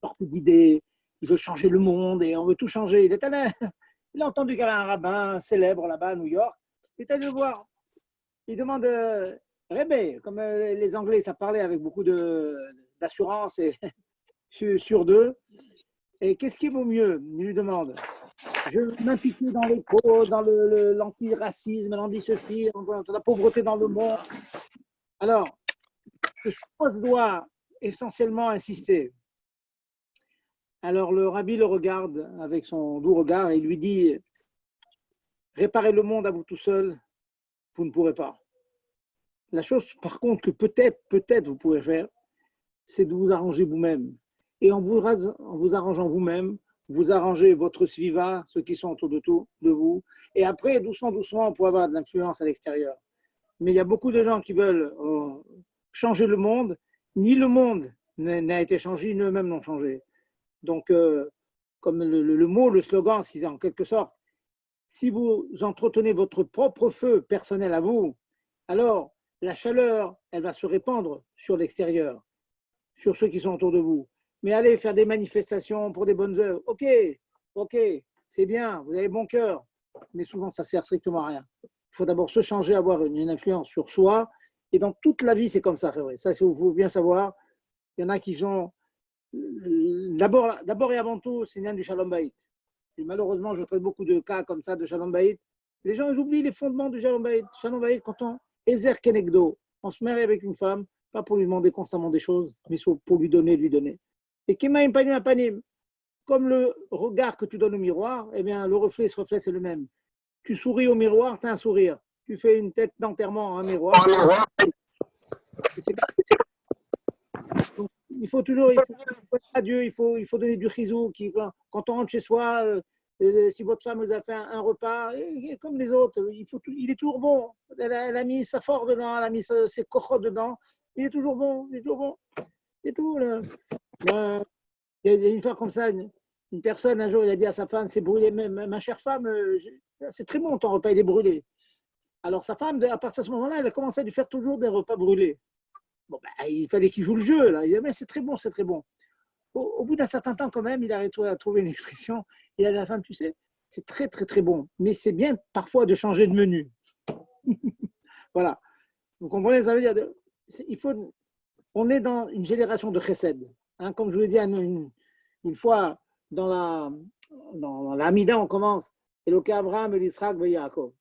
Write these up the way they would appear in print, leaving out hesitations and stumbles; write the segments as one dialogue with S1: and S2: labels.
S1: porte d'idées, il veut changer le monde et on veut tout changer. Il a entendu qu'il y avait un rabbin célèbre là-bas à New York. Il est allé le voir. Il demande Rebbe, comme les Anglais, ça parlait avec beaucoup d'assurance et sur d'eux. Et qu'est-ce qui vaut mieux? Il lui demande. Je m'impliquer dans l'éco, dans l'antiracisme, l'anti-ceci, la pauvreté dans le monde. Alors, ce quoi je dois essentiellement insister? Alors, le rabbi le regarde avec son doux regard et il lui dit réparer le monde à vous tout seul, vous ne pourrez pas. La chose, par contre, que peut-être vous pouvez faire, c'est de vous arranger vous-même. Et en vous arrangeant vous-même, vous arrangez votre sviva, ceux qui sont autour de vous. Et après, doucement, on peut avoir de l'influence à l'extérieur. Mais il y a beaucoup de gens qui veulent changer le monde. Ni le monde n'a été changé, ni eux-mêmes n'ont changé. Donc, comme le mot, le slogan, c'est en quelque sorte, si vous entretenez votre propre feu personnel à vous, alors la chaleur, elle va se répandre sur l'extérieur, sur ceux qui sont autour de vous. Mais allez faire des manifestations pour des bonnes œuvres, ok, c'est bien, vous avez bon cœur, mais souvent ça sert strictement à rien. Il faut d'abord se changer, avoir une influence sur soi, et dans toute la vie, c'est comme ça, c'est vrai. Ça, il faut bien savoir. Il y en a qui sont, d'abord et avant tout, c'est du Shalom Bayit. Et malheureusement, je traite beaucoup de cas comme ça de Shalom Bayit. Les gens ils oublient les fondements du Shalom Bayit. Shalom Bayit, quand on Ezer Kenegdo, on se marie avec une femme, pas pour lui demander constamment des choses, mais pour lui donner. Et Kemaim Panim Apanim, comme le regard que tu donnes au miroir, eh bien, le reflet, ce reflet, c'est le même. Tu souris au miroir, tu as un sourire. Tu fais une tête d'enterrement à un miroir. Donc, il faut être à Dieu, il faut donner du chizou. Quand on rentre chez soi, si votre femme vous a fait un repas, comme les autres, il est toujours bon. Elle a mis sa force dedans, elle a mis ses cochots dedans. Il est toujours bon. C'est tout. Il y a une fois comme ça, une personne, un jour, il a dit à sa femme, c'est brûlé, ma chère femme, c'est très bon ton repas, il est brûlé. Alors sa femme, à partir de ce moment-là, elle a commencé à lui faire toujours des repas brûlés. Bon, il fallait qu'il joue le jeu. Là. Il dit, mais c'est très bon. Au bout d'un certain temps, quand même, il a trouvé une expression. Il a dit à la femme, tu sais, c'est très, très, très bon. Mais c'est bien parfois de changer de menu. Voilà. Vous comprenez, ça veut dire, on est dans une génération de chesed. Hein, comme je vous l'ai dit une fois, dans l'Amida, on commence. Eloké Abraham, Elisraël, Yaakov.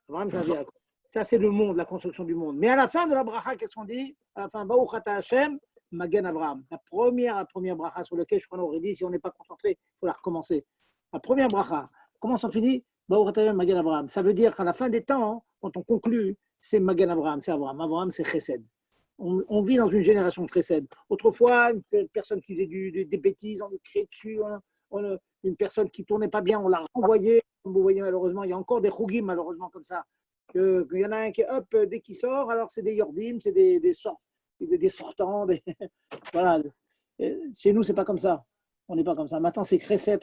S1: Abraham, ça Yaakov. Ça, c'est le monde, la construction du monde. Mais à la fin de la bracha, qu'est-ce qu'on dit? À la fin, Baruch Ata Hashem, Magen Abraham. La première bracha sur laquelle je crois qu'on aurait dit, si on n'est pas concentré, il faut la recommencer. La première bracha. Comment on finit? Baruch Ata Hashem, Magen Abraham. Ça veut dire qu'à la fin des temps, quand on conclut, c'est Magen Abraham, c'est Abraham. Abraham, c'est Chesed. On vit dans une génération de Chesed. Autrefois, une personne qui faisait des bêtises, on le criait dessus, une personne qui ne tournait pas bien, on l'a renvoyée. Comme vous voyez, malheureusement, il y a encore des chougim, malheureusement, comme ça. Il y en a un qui, hop, dès qu'il sort, alors c'est des yordim, c'est des sortants. Voilà. Chez nous, c'est pas comme ça. On n'est pas comme ça. Maintenant, c'est Chesed,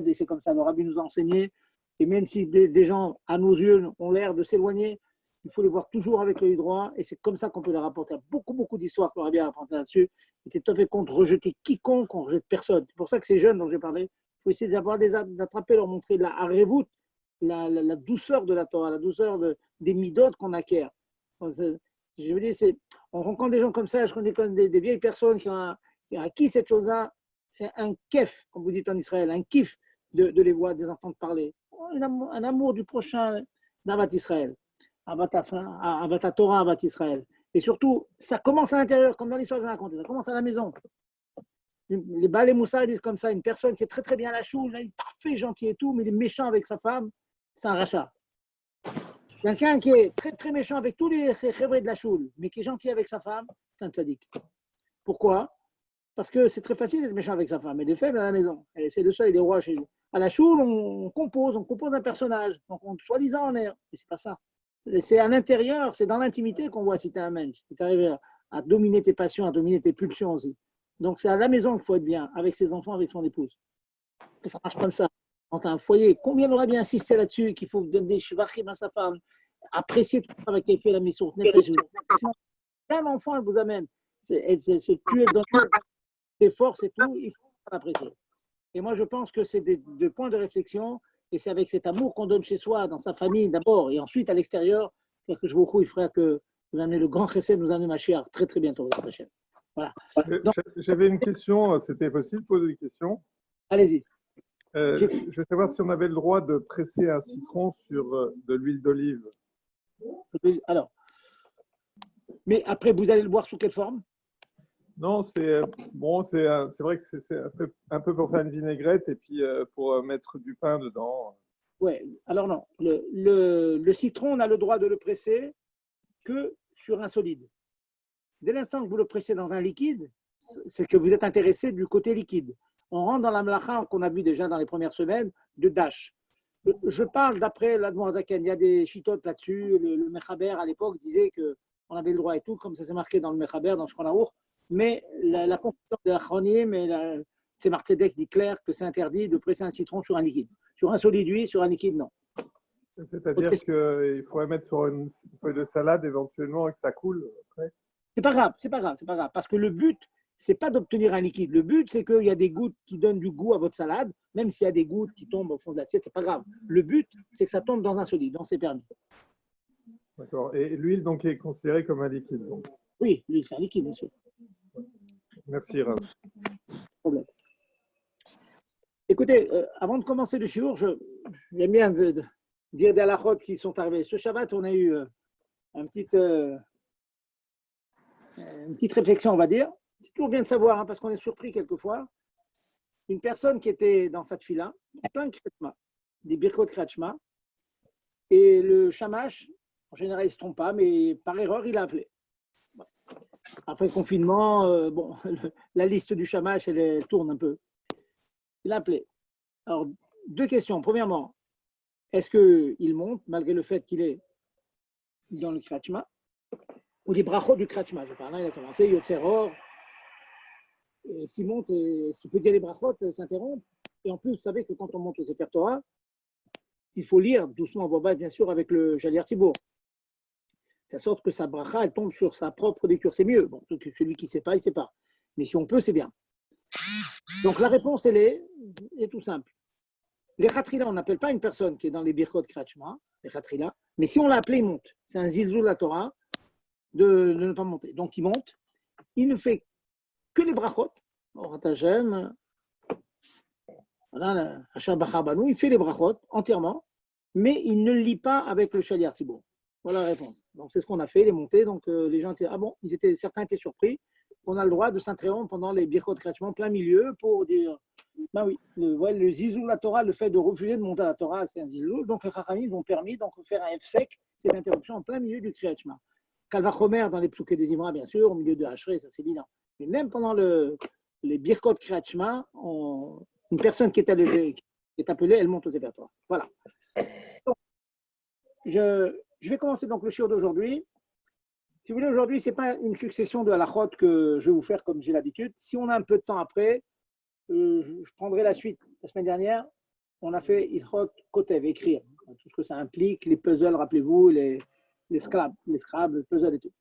S1: et c'est comme ça. Le rabbi nous a enseigné. Et même si des gens, à nos yeux, ont l'air de s'éloigner, il faut les voir toujours avec l'œil droit. Et c'est comme ça qu'on peut les rapporter. Beaucoup d'histoires que le rabbi a rapportées là-dessus. Il était tout à fait contre rejeter quiconque, on rejette personne. C'est pour ça que ces jeunes dont j'ai parlé, il faut essayer d'attraper, leur montrer la harevout, la douceur de la Torah, la douceur des midotes qu'on acquiert. Je veux dire, on rencontre des gens comme ça, je connais comme des vieilles personnes qui ont acquis cette chose-là. C'est un kef, comme vous dites en Israël, un kiff de les voir, de les entendre parler. Un amour du prochain d'Avat Israël, Avat Torah, Avat Israël. Et surtout, ça commence à l'intérieur, comme dans l'histoire que je raconte, ça commence à la maison. Les Baalei Moussa disent comme ça, une personne qui est très très bien à la choule, il est parfait, gentil et tout, mais il est méchant avec sa femme, c'est un rachat. Quelqu'un qui est très très méchant avec tous les chèvres de la choule, mais qui est gentil avec sa femme, c'est un tzaddik. Pourquoi? Parce que c'est très facile d'être méchant avec sa femme, mais des faibles à la maison. Et c'est le seul, il est roi chez nous. À la choule, on compose un personnage, donc soi-disant on est, mais c'est pas ça. C'est à l'intérieur, c'est dans l'intimité qu'on voit si tu es un mensch, si tu arrives à dominer tes passions, à dominer tes pulsions aussi. Donc c'est à la maison qu'il faut être bien, avec ses enfants, avec son épouse. Et ça marche comme ça. Quand tu as un foyer, combien on aurait bien insisté là-dessus qu'il faut donner des shvachim à sa femme, apprécier tout le travail qu'elle fait, la mission. Quel enfant elle vous amène? C'est tuer dans tes forces et tout, il faut l'apprécier. Et moi, je pense que c'est des points de réflexion et c'est avec cet amour qu'on donne chez soi, dans sa famille d'abord et ensuite à l'extérieur, que je vous il ferait que vous amenez le grand chesed, nous amener Mashiach très très bientôt. Voilà. Donc,
S2: j'avais une question, c'était possible de poser une question?
S1: Allez-y.
S2: Je veux savoir si on avait le droit de presser un citron sur de l'huile d'olive.
S1: Alors, mais après, vous allez le boire sous quelle forme?
S2: Non, c'est bon, c'est vrai que c'est un peu pour faire une vinaigrette et puis pour mettre du pain dedans.
S1: Oui, alors non. Le citron, on a le droit de le presser que sur un solide. Dès l'instant que vous le pressez dans un liquide, c'est que vous êtes intéressé du côté liquide. On rentre dans la mlacha qu'on a vu déjà dans les premières semaines de Dash. Je parle d'après l'Admorazaken, il y a des chitotes là-dessus. Le Mechaber à l'époque disait qu'on avait le droit et tout, comme ça c'est marqué dans le Mechaber, dans Shulchan Aruch. Mais la conclusion de l'Achronim, c'est Martzedek dit clair que c'est interdit de presser un citron sur un liquide. Sur un solide, oui, sur un liquide, non.
S2: C'est-à-dire qu'il faut mettre sur une feuille de salade éventuellement et que ça coule après.
S1: C'est pas grave, c'est pas grave, c'est pas grave. Parce que le but, c'est pas d'obtenir un liquide. Le but, c'est qu'il y a des gouttes qui donnent du goût à votre salade, même s'il y a des gouttes qui tombent au fond de l'assiette, c'est pas grave. Le but, c'est que ça tombe dans un solide, donc c'est permis.
S2: D'accord. Et l'huile donc est considérée comme un liquide. Donc.
S1: Oui, l'huile, c'est un liquide, bien sûr.
S2: Merci, Rav.
S1: Problème. Écoutez, avant de commencer le shiur, j'aime bien dire des halakhot qui sont arrivés. Ce Shabbat, on a eu une petite réflexion, on va dire. C'est toujours bien de savoir, hein, parce qu'on est surpris quelquefois. Une personne qui était dans cette fila, plein de kretma, des birkot kretma, et le shamash, en général, il ne se trompe pas, mais par erreur, il a appelé. Après le confinement, bon, la liste du shamash, elle tourne un peu. Il a appelé. Alors, deux questions. Premièrement, est-ce qu'il monte, malgré le fait qu'il est dans le kretma, ou les brachot du kretma? Je parle, il a commencé, Yotzeror. S'il monte, s'il peut dire les brachot, s'interrompre. Et en plus, vous savez que quand on monte au Sefer Torah, il faut lire doucement en voix basse, bien sûr, avec le Jaliar Tzibour. De sorte que sa bracha, elle tombe sur sa propre lecture. C'est mieux. Bon, celui qui ne sait pas, il ne sait pas. Mais si on peut, c'est bien. Donc la réponse, elle est tout simple. Les khatrila, on n'appelle pas une personne qui est dans les birkot kratchma, les khatrila, mais si on l'a appelé, il monte. C'est un zilzul la Torah de ne pas monter. Donc il monte. Il ne fait que les brachot. Voilà, il fait les brachot entièrement, mais il ne lit pas avec le Shaliar Tzibour. Voilà la réponse. Donc c'est ce qu'on a fait, il est monté. Donc les gens étaient, certains étaient surpris qu'on a le droit de s'interrompre pendant les birkot kratchma en plein milieu pour dire, ben oui, le zizou la Torah, le fait de refuser de monter à la Torah, c'est un zizou. Donc les chachamim ont permis donc de faire un F-sec, c'est l'interruption en plein milieu du kratchma. Kalvachomer dans les psuké des Imra, bien sûr, au milieu de Hachré, ça c'est évident. Mais même pendant les birkot kratchma, une personne qui est appelée, elle monte aux répertoires. Voilà. Donc, je vais commencer donc le shiur d'aujourd'hui. Si vous voulez, aujourd'hui, ce n'est pas une succession de halachot que je vais vous faire comme j'ai l'habitude. Si on a un peu de temps après, je prendrai la suite. La semaine dernière, on a fait ilchot kotev, écrire. Tout ce que ça implique, les puzzles, rappelez-vous, les scrabbles, les puzzles et tout.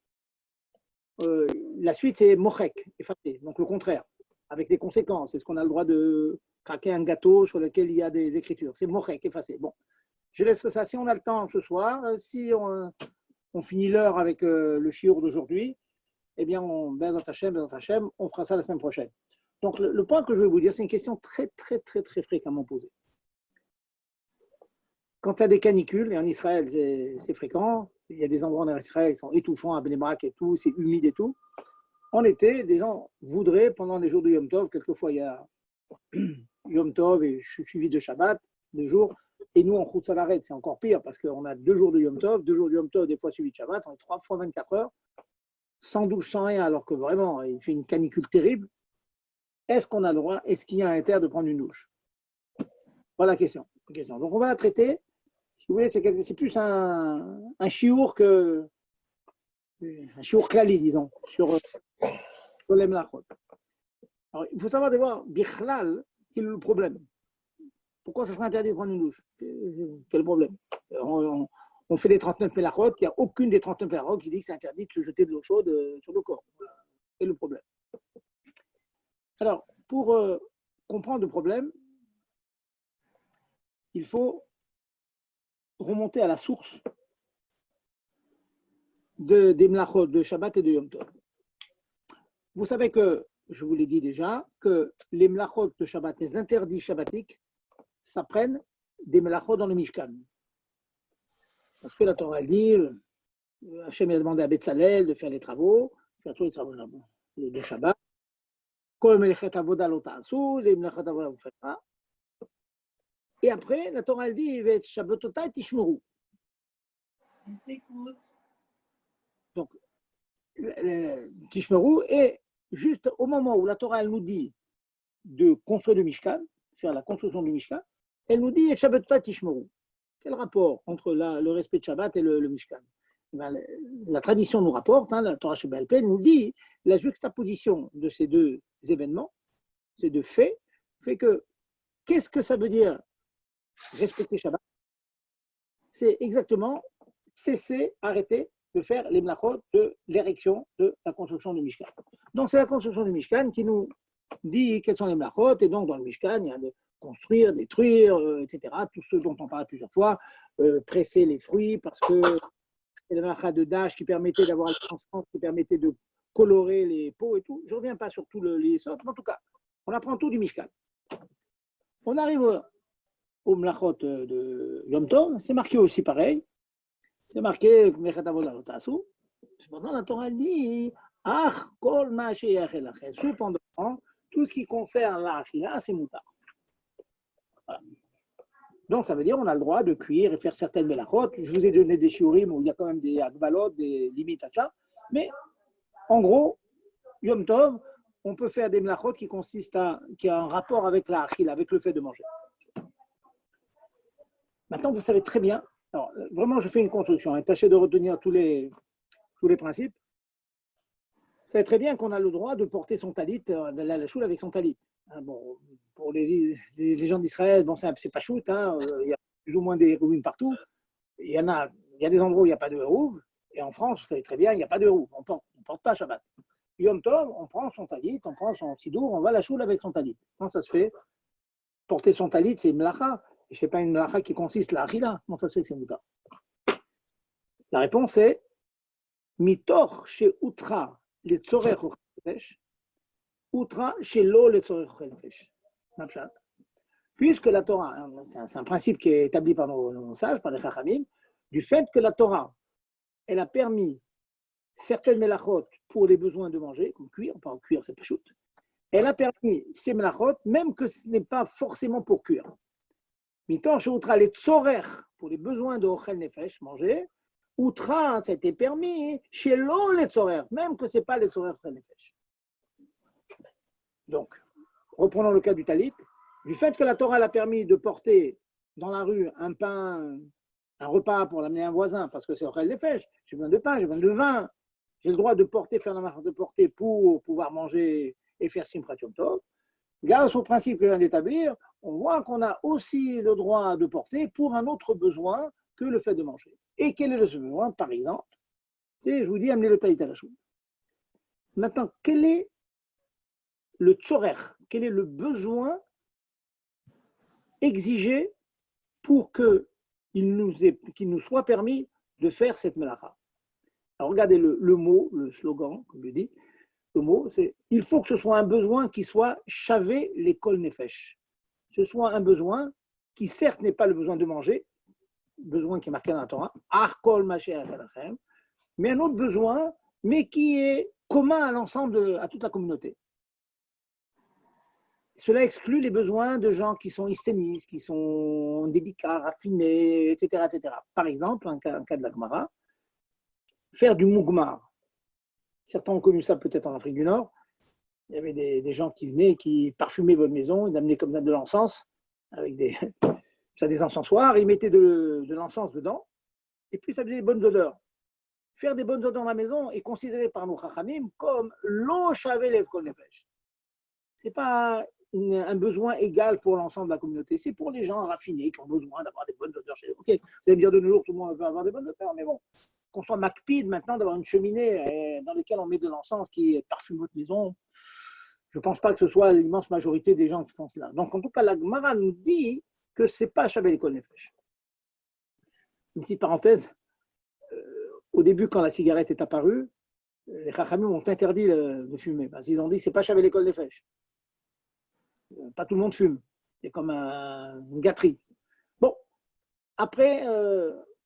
S1: La suite, c'est mochek, effacer, donc le contraire, avec des conséquences. Est-ce qu'on a le droit de craquer un gâteau sur lequel il y a des écritures? C'est mochek, effacer. Bon, je laisserai ça. Si on a le temps ce soir, si on finit l'heure avec le shiur d'aujourd'hui, eh bien, Bezat Hashem, on fera ça la semaine prochaine. Donc, le point que je vais vous dire, c'est une question très, très, très, très fréquemment posée. Quand il y a des canicules, et en Israël, c'est fréquent, il y a des endroits en Israël qui sont étouffants, à Bnei Brak et tout, c'est humide et tout. En été, des gens voudraient, pendant les jours de Yom Tov, quelquefois il y a Yom Tov et je suis suivi de Shabbat, 2 jours, et nous, en Chutz La'aretz, c'est encore pire parce qu'on a 2 jours de Yom Tov, des fois suivis de Shabbat, on est 3 fois 24 heures, sans douche, sans rien, alors que vraiment, il fait une canicule terrible. Est-ce qu'on a le droit, est-ce qu'il y a un intérêt de prendre une douche? Voilà la question. Donc, on va la traiter. Si vous voulez, c'est plus un chiour que un chiour klali, disons, sur les melachot. Alors, il faut savoir d'abord, bichlal, quel est le problème? Pourquoi ça serait interdit de prendre une douche? Quel problème? On fait les 39 melachot, il n'y a aucune des 39 melachot qui dit que c'est interdit de se jeter de l'eau chaude sur le corps. Quel est le problème? Alors, pour comprendre le problème, il faut remonter à la source des mlachot de Shabbat et de Yom Tov. Vous savez que, je vous l'ai dit déjà, que les mlachot de Shabbat, les interdits shabbatiques, s'apprennent des mlachot dans le Mishkan. Parce que la Torah dit, Hachem a demandé à Betzalel de faire les travaux, faire tous les travaux de Shabbat. Kol melechet avoda lo ta'asu, les melechet avoda vous faites pas. Et après, la Torah elle dit, Vet Shabbatota tishmeru. Donc, tishmeru, et juste au moment où la Torah elle nous dit de construire le Mishkan, faire la construction du Mishkan, elle nous dit Shabbatota tishmeru. Quel rapport entre le respect de Shabbat et le Mishkan? La tradition nous rapporte, la Torah Sheba'al Peh nous dit la juxtaposition de ces deux événements, ces deux faits, fait que qu'est-ce que ça veut dire respecter Shabbat? C'est exactement cesser, arrêter de faire les mlachot de l'érection de la construction du Mishkan. Donc c'est la construction du Mishkan qui nous dit quels sont les mlachot, et donc dans le Mishkan, il y a de construire, détruire, etc. Tout ce dont on parle plusieurs fois, presser les fruits parce que c'est la mlacha de Dash qui permettait d'avoir la transparence, qui permettait de colorer les peaux et tout. Je ne reviens pas sur tous les sortes, mais en tout cas, on apprend tout du Mishkan. On arrive au mlachot de Yom Tov, c'est marqué aussi pareil. C'est marqué Mechet Avoda Lo Ta'asu. Cependant, la Torah dit Ach kol ma sheyach elachem. Cependant, tout ce qui concerne la achila, c'est moutar. Voilà. Donc, ça veut dire qu'on a le droit de cuire et faire certaines melachot. Je vous ai donné des shiurim où il y a quand même des agbalot, des limites à ça. Mais en gros, Yom Tov, on peut faire des melachot qui ont un rapport avec la achila, avec le fait de manger. Maintenant, vous savez très bien. Alors, vraiment, je fais une construction. Tâchez de retenir tous les principes. Vous savez très bien qu'on a le droit de porter son talit, d'aller à la choule avec son talit. Bon, pour les gens d'Israël, bon, c'est pas shoot, il y a plus ou moins des hérouves partout. Il y a des endroits où il n'y a pas de hérouves, et en France, vous savez très bien, il n'y a pas de hérouves. On ne porte pas Shabbat. Yom Tov, on prend son talit, on prend son sidour, on va à la choule avec son talit. Comment ça se fait? Porter son talit, c'est une melacha. Et ce n'est pas une melacha qui consiste à la achila. Comment ça se fait que c'est moutar? La réponse est Mitor chez Outra les tzorech ochel nefesh, Outra chez lo les tzorech ochel nefesh. Puisque la Torah, c'est un principe qui est établi par nos sages, par les chachamim, du fait que la Torah, elle a permis certaines melachot pour les besoins de manger, comme cuire, pas cuire, c'est pas shoot. Elle a permis ces melachot, même que ce n'est pas forcément pour cuire. Mitor chez Outra les tzorech, pour les besoins de ochel nefesh, manger, Outra, ça a été permis chez l'eau les tzorech, même que ce n'est pas les tzorech ochel nefesh. Donc, reprenons le cas du talit. Du fait que la Torah l'a permis de porter dans la rue un pain, un repas pour l'amener à un voisin, parce que c'est ochel nefesh, j'ai besoin de pain, j'ai besoin de vin, j'ai le droit de porter, faire la marche de porter pour pouvoir manger et faire simchat yom tov. Grâce au principe que je viens d'établir, on voit qu'on a aussi le droit de porter pour un autre besoin que le fait de manger. Et quel est le besoin, par exemple? C'est, je vous dis, amener le talit à la choule. Maintenant, quel est le tzorech? Quel est le besoin exigé pour qu'il nous soit permis de faire cette melacha? Alors, regardez le mot, le slogan, comme je dis. Le mot, c'est il faut que ce soit un besoin qui soit chavé l'école nefesh. Ce soit un besoin qui, certes, n'est pas le besoin de manger, besoin qui est marqué dans la Torah, Arkol Mashiach Elachem, mais un autre besoin, mais qui est commun à l'ensemble, à toute la communauté. Cela exclut les besoins de gens qui sont hysténistes, qui sont délicats, raffinés, etc., etc. Par exemple, un cas de la Gemara, faire du mougmar. Certains ont connu ça peut-être en Afrique du Nord. Il y avait des gens qui venaient, qui parfumaient votre maison, ils amenaient comme ça de l'encens, avec des encensoirs, ils mettaient de l'encens dedans, et puis ça faisait des bonnes odeurs. Faire des bonnes odeurs dans la maison est considéré par nos chachamim comme l'eau chavé kol nefesh. Ce n'est pas un besoin égal pour l'ensemble de la communauté, c'est pour les gens raffinés qui ont besoin d'avoir des bonnes odeurs chez eux. Ok, vous allez me dire de nos jours, tout le monde veut avoir des bonnes odeurs, mais bon, qu'on soit macpide maintenant d'avoir une cheminée dans laquelle on met de l'encens qui parfume votre maison, Je ne pense pas que ce soit l'immense majorité des gens qui font cela. Donc, en tout cas, la Gemara nous dit que ce n'est pas Shavé l'école Nefesh. Une petite parenthèse, au début, quand la cigarette est apparue, les Chachamim ont interdit de fumer, parce qu'ils ont dit que ce n'est pas Shavé l'école Nefesh. Pas tout le monde fume. C'est comme une gâterie. Bon, après,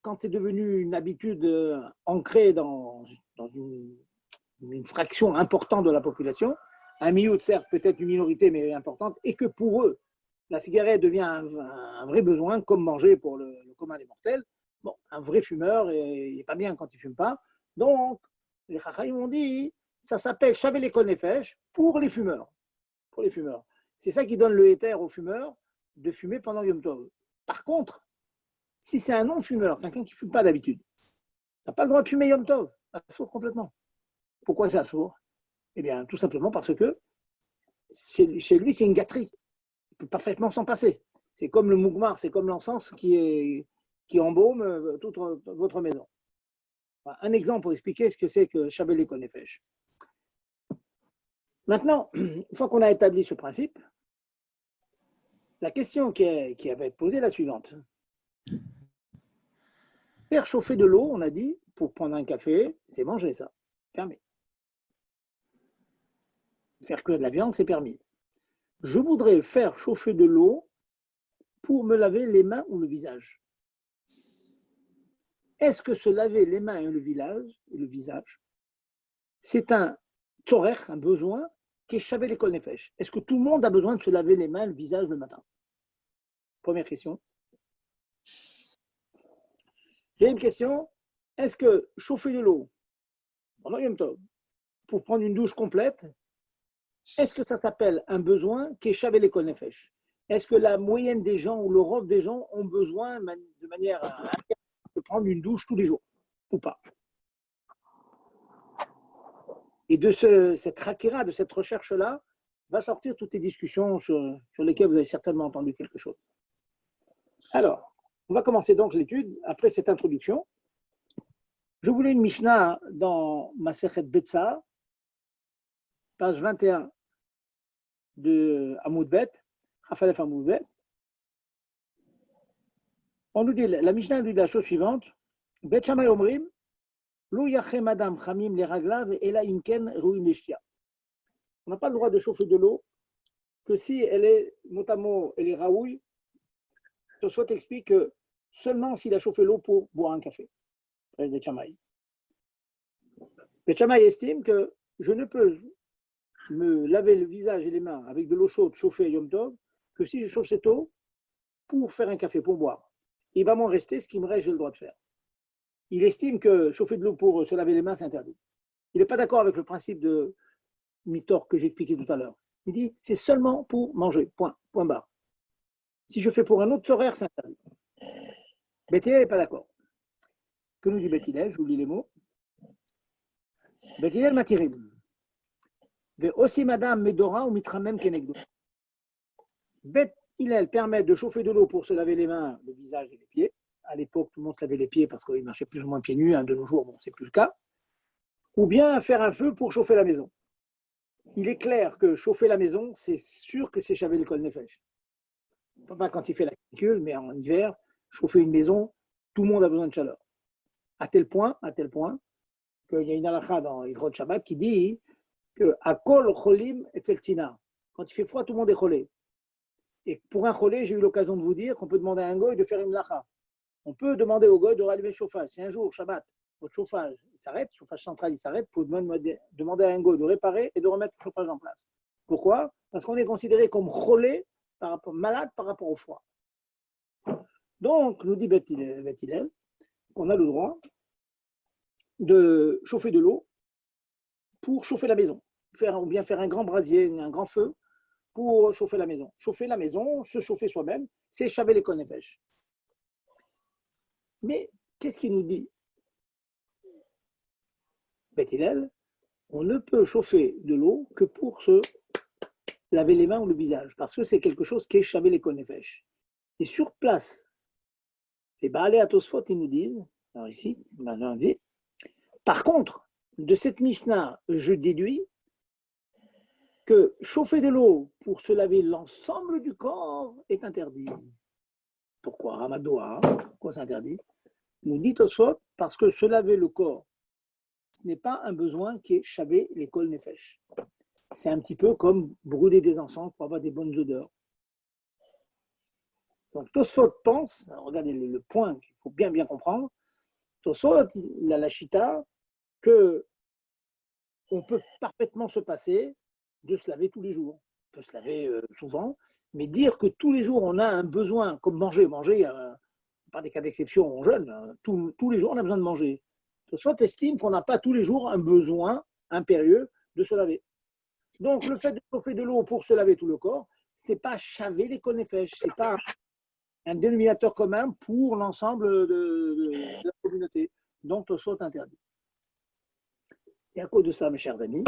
S1: quand c'est devenu une habitude ancrée dans une fraction importante de la population, un milieu, certes, peut-être une minorité, mais importante, et que pour eux, la cigarette devient un vrai besoin, comme manger pour le commun des mortels. Bon, un vrai fumeur, il n'est pas bien quand il ne fume pas. Donc, les Chachamim ont dit, ça s'appelle Shavé l'école Nefesh pour les fumeurs. Pour les fumeurs. C'est ça qui donne le éther aux fumeurs de fumer pendant Yom Tov. Par contre, si c'est un non-fumeur, quelqu'un qui ne fume pas d'habitude, n'a pas le droit de fumer Yom Tov, assourd complètement. Pourquoi c'est assourd? Eh bien, tout simplement parce que chez lui, c'est une gâterie. Il peut parfaitement s'en passer. C'est comme le mougmar, c'est comme l'encens qui embaume toute votre maison. Un exemple pour expliquer ce que c'est que Shavé l'école Nefesh. Maintenant, une fois qu'on a établi ce principe, la question qui va être posée est la suivante. Faire chauffer de l'eau, on a dit, pour prendre un café, c'est manger ça, permis. Faire cuire de la viande, c'est permis. Je voudrais faire chauffer de l'eau pour me laver les mains ou le visage. Est-ce que se laver les mains et le visage, c'est un tzorer, un besoin, qui est Shavé l'école Nefesh? Est-ce que tout le monde a besoin de se laver les mains et le visage le matin? Première question. Deuxième question, est-ce que chauffer de l'eau pendant Yom Tov pour prendre une douche complète, est-ce que ça s'appelle un besoin qui est Shavé l'école Nefesh? Est-ce que la moyenne des gens ou le rôle des gens ont besoin de manière de prendre une douche tous les jours ou pas? Et de cette rakira, de cette recherche-là, va sortir toutes les discussions sur lesquelles vous avez certainement entendu quelque chose. Alors, on va commencer donc l'étude après cette introduction. Je voulais une Mishnah dans Masechet Betsa, page 21 de Amoud Bet, Rafalef Amoud Bet. On nous dit, la Mishnah nous dit la chose suivante. Bet Shammai Omrim, Lo yachem adam chamim le raglav ela imken ruim leshtia. On n'a pas le droit de chauffer de l'eau que si elle est, notamment, elle est raouille. Tosfot explique que seulement s'il a chauffé l'eau pour boire un café. Bet Shammai. Bet Shammai estime que je ne peux me laver le visage et les mains avec de l'eau chaude chauffée à Yom Tov que si je chauffe cette eau pour faire un café, pour boire. Il va m'en rester ce qui me reste, j'ai le droit de faire. Il estime que chauffer de l'eau pour se laver les mains, c'est interdit. Il n'est pas d'accord avec le principe de Mitor que j'ai expliqué tout à l'heure. Il dit, c'est seulement pour manger, point barre. Si je fais pour un autre horaire, c'est interdit. Beth Hillel n'est pas d'accord. Que nous dit Beth Hillel? Je vous lis les mots. Beth Hillel matirim. Ve aussi madame medora ou mitramem kenegdo. Beth Hillel permet de chauffer de l'eau pour se laver les mains, le visage et les pieds. À l'époque, tout le monde se lavait les pieds parce qu'il marchait plus ou moins pieds nus. De nos jours, bon, c'est plus le cas. Ou bien faire un feu pour chauffer la maison. Il est clair que chauffer la maison, c'est sûr que c'est Shavé l'école Nefesh. Pas quand il fait la canicule, mais en hiver, chauffer une maison, tout le monde a besoin de chaleur. À tel point qu'il y a une halakha dans Hidrot Shabbat qui dit que à kol cholim et tina. Quand il fait froid, tout le monde est cholé. Et pour un cholé, j'ai eu l'occasion de vous dire qu'on peut demander à un goy de faire une lacha. On peut demander au goy de rallumer le chauffage. Si un jour, Shabbat, votre chauffage s'arrête, le chauffage central il s'arrête, vous pouvez demander à un goy de réparer et de remettre le chauffage en place. Pourquoi? Parce qu'on est considéré comme cholé, malade par rapport au froid. Donc, nous dit Beth Hillel, qu'on a le droit de chauffer de l'eau pour chauffer la maison, ou bien faire un grand brasier, un grand feu pour chauffer la maison. Chauffer la maison, se chauffer soi-même, c'est Shavé l'école Nefesh. Mais qu'est-ce qu'il nous dit Beth Hillel? On ne peut chauffer de l'eau que pour se laver les mains ou le visage, parce que c'est quelque chose qui est Shavé l'école Nefesh. Et sur place, les Baalei HaTosfot, ils nous disent, alors ici, par contre, de cette Mishnah, je déduis que chauffer de l'eau pour se laver l'ensemble du corps est interdit. Pourquoi, Amadoua? Pourquoi c'est interdit? Nous dit Tosfot, parce que se laver le corps, ce n'est pas un besoin qui est chavé l'école nefesh. C'est un petit peu comme brûler des encens pour avoir des bonnes odeurs. Donc Tosfot pense, regardez le point qu'il faut bien comprendre, Tosfot, il a la chita que on peut parfaitement se passer de se laver tous les jours. On peut se laver souvent, mais dire que tous les jours on a un besoin, comme manger, pas des cas d'exception, on jeûne, tous les jours on a besoin de manger. Tosfot estime qu'on n'a pas tous les jours un besoin impérieux de se laver. Donc le fait de chauffer de l'eau pour se laver tout le corps, ce n'est pas chaver les konefesh, ce n'est pas un dénominateur commun pour l'ensemble de la communauté. Donc Tosfot interdit. Et à cause de ça, mes chers amis,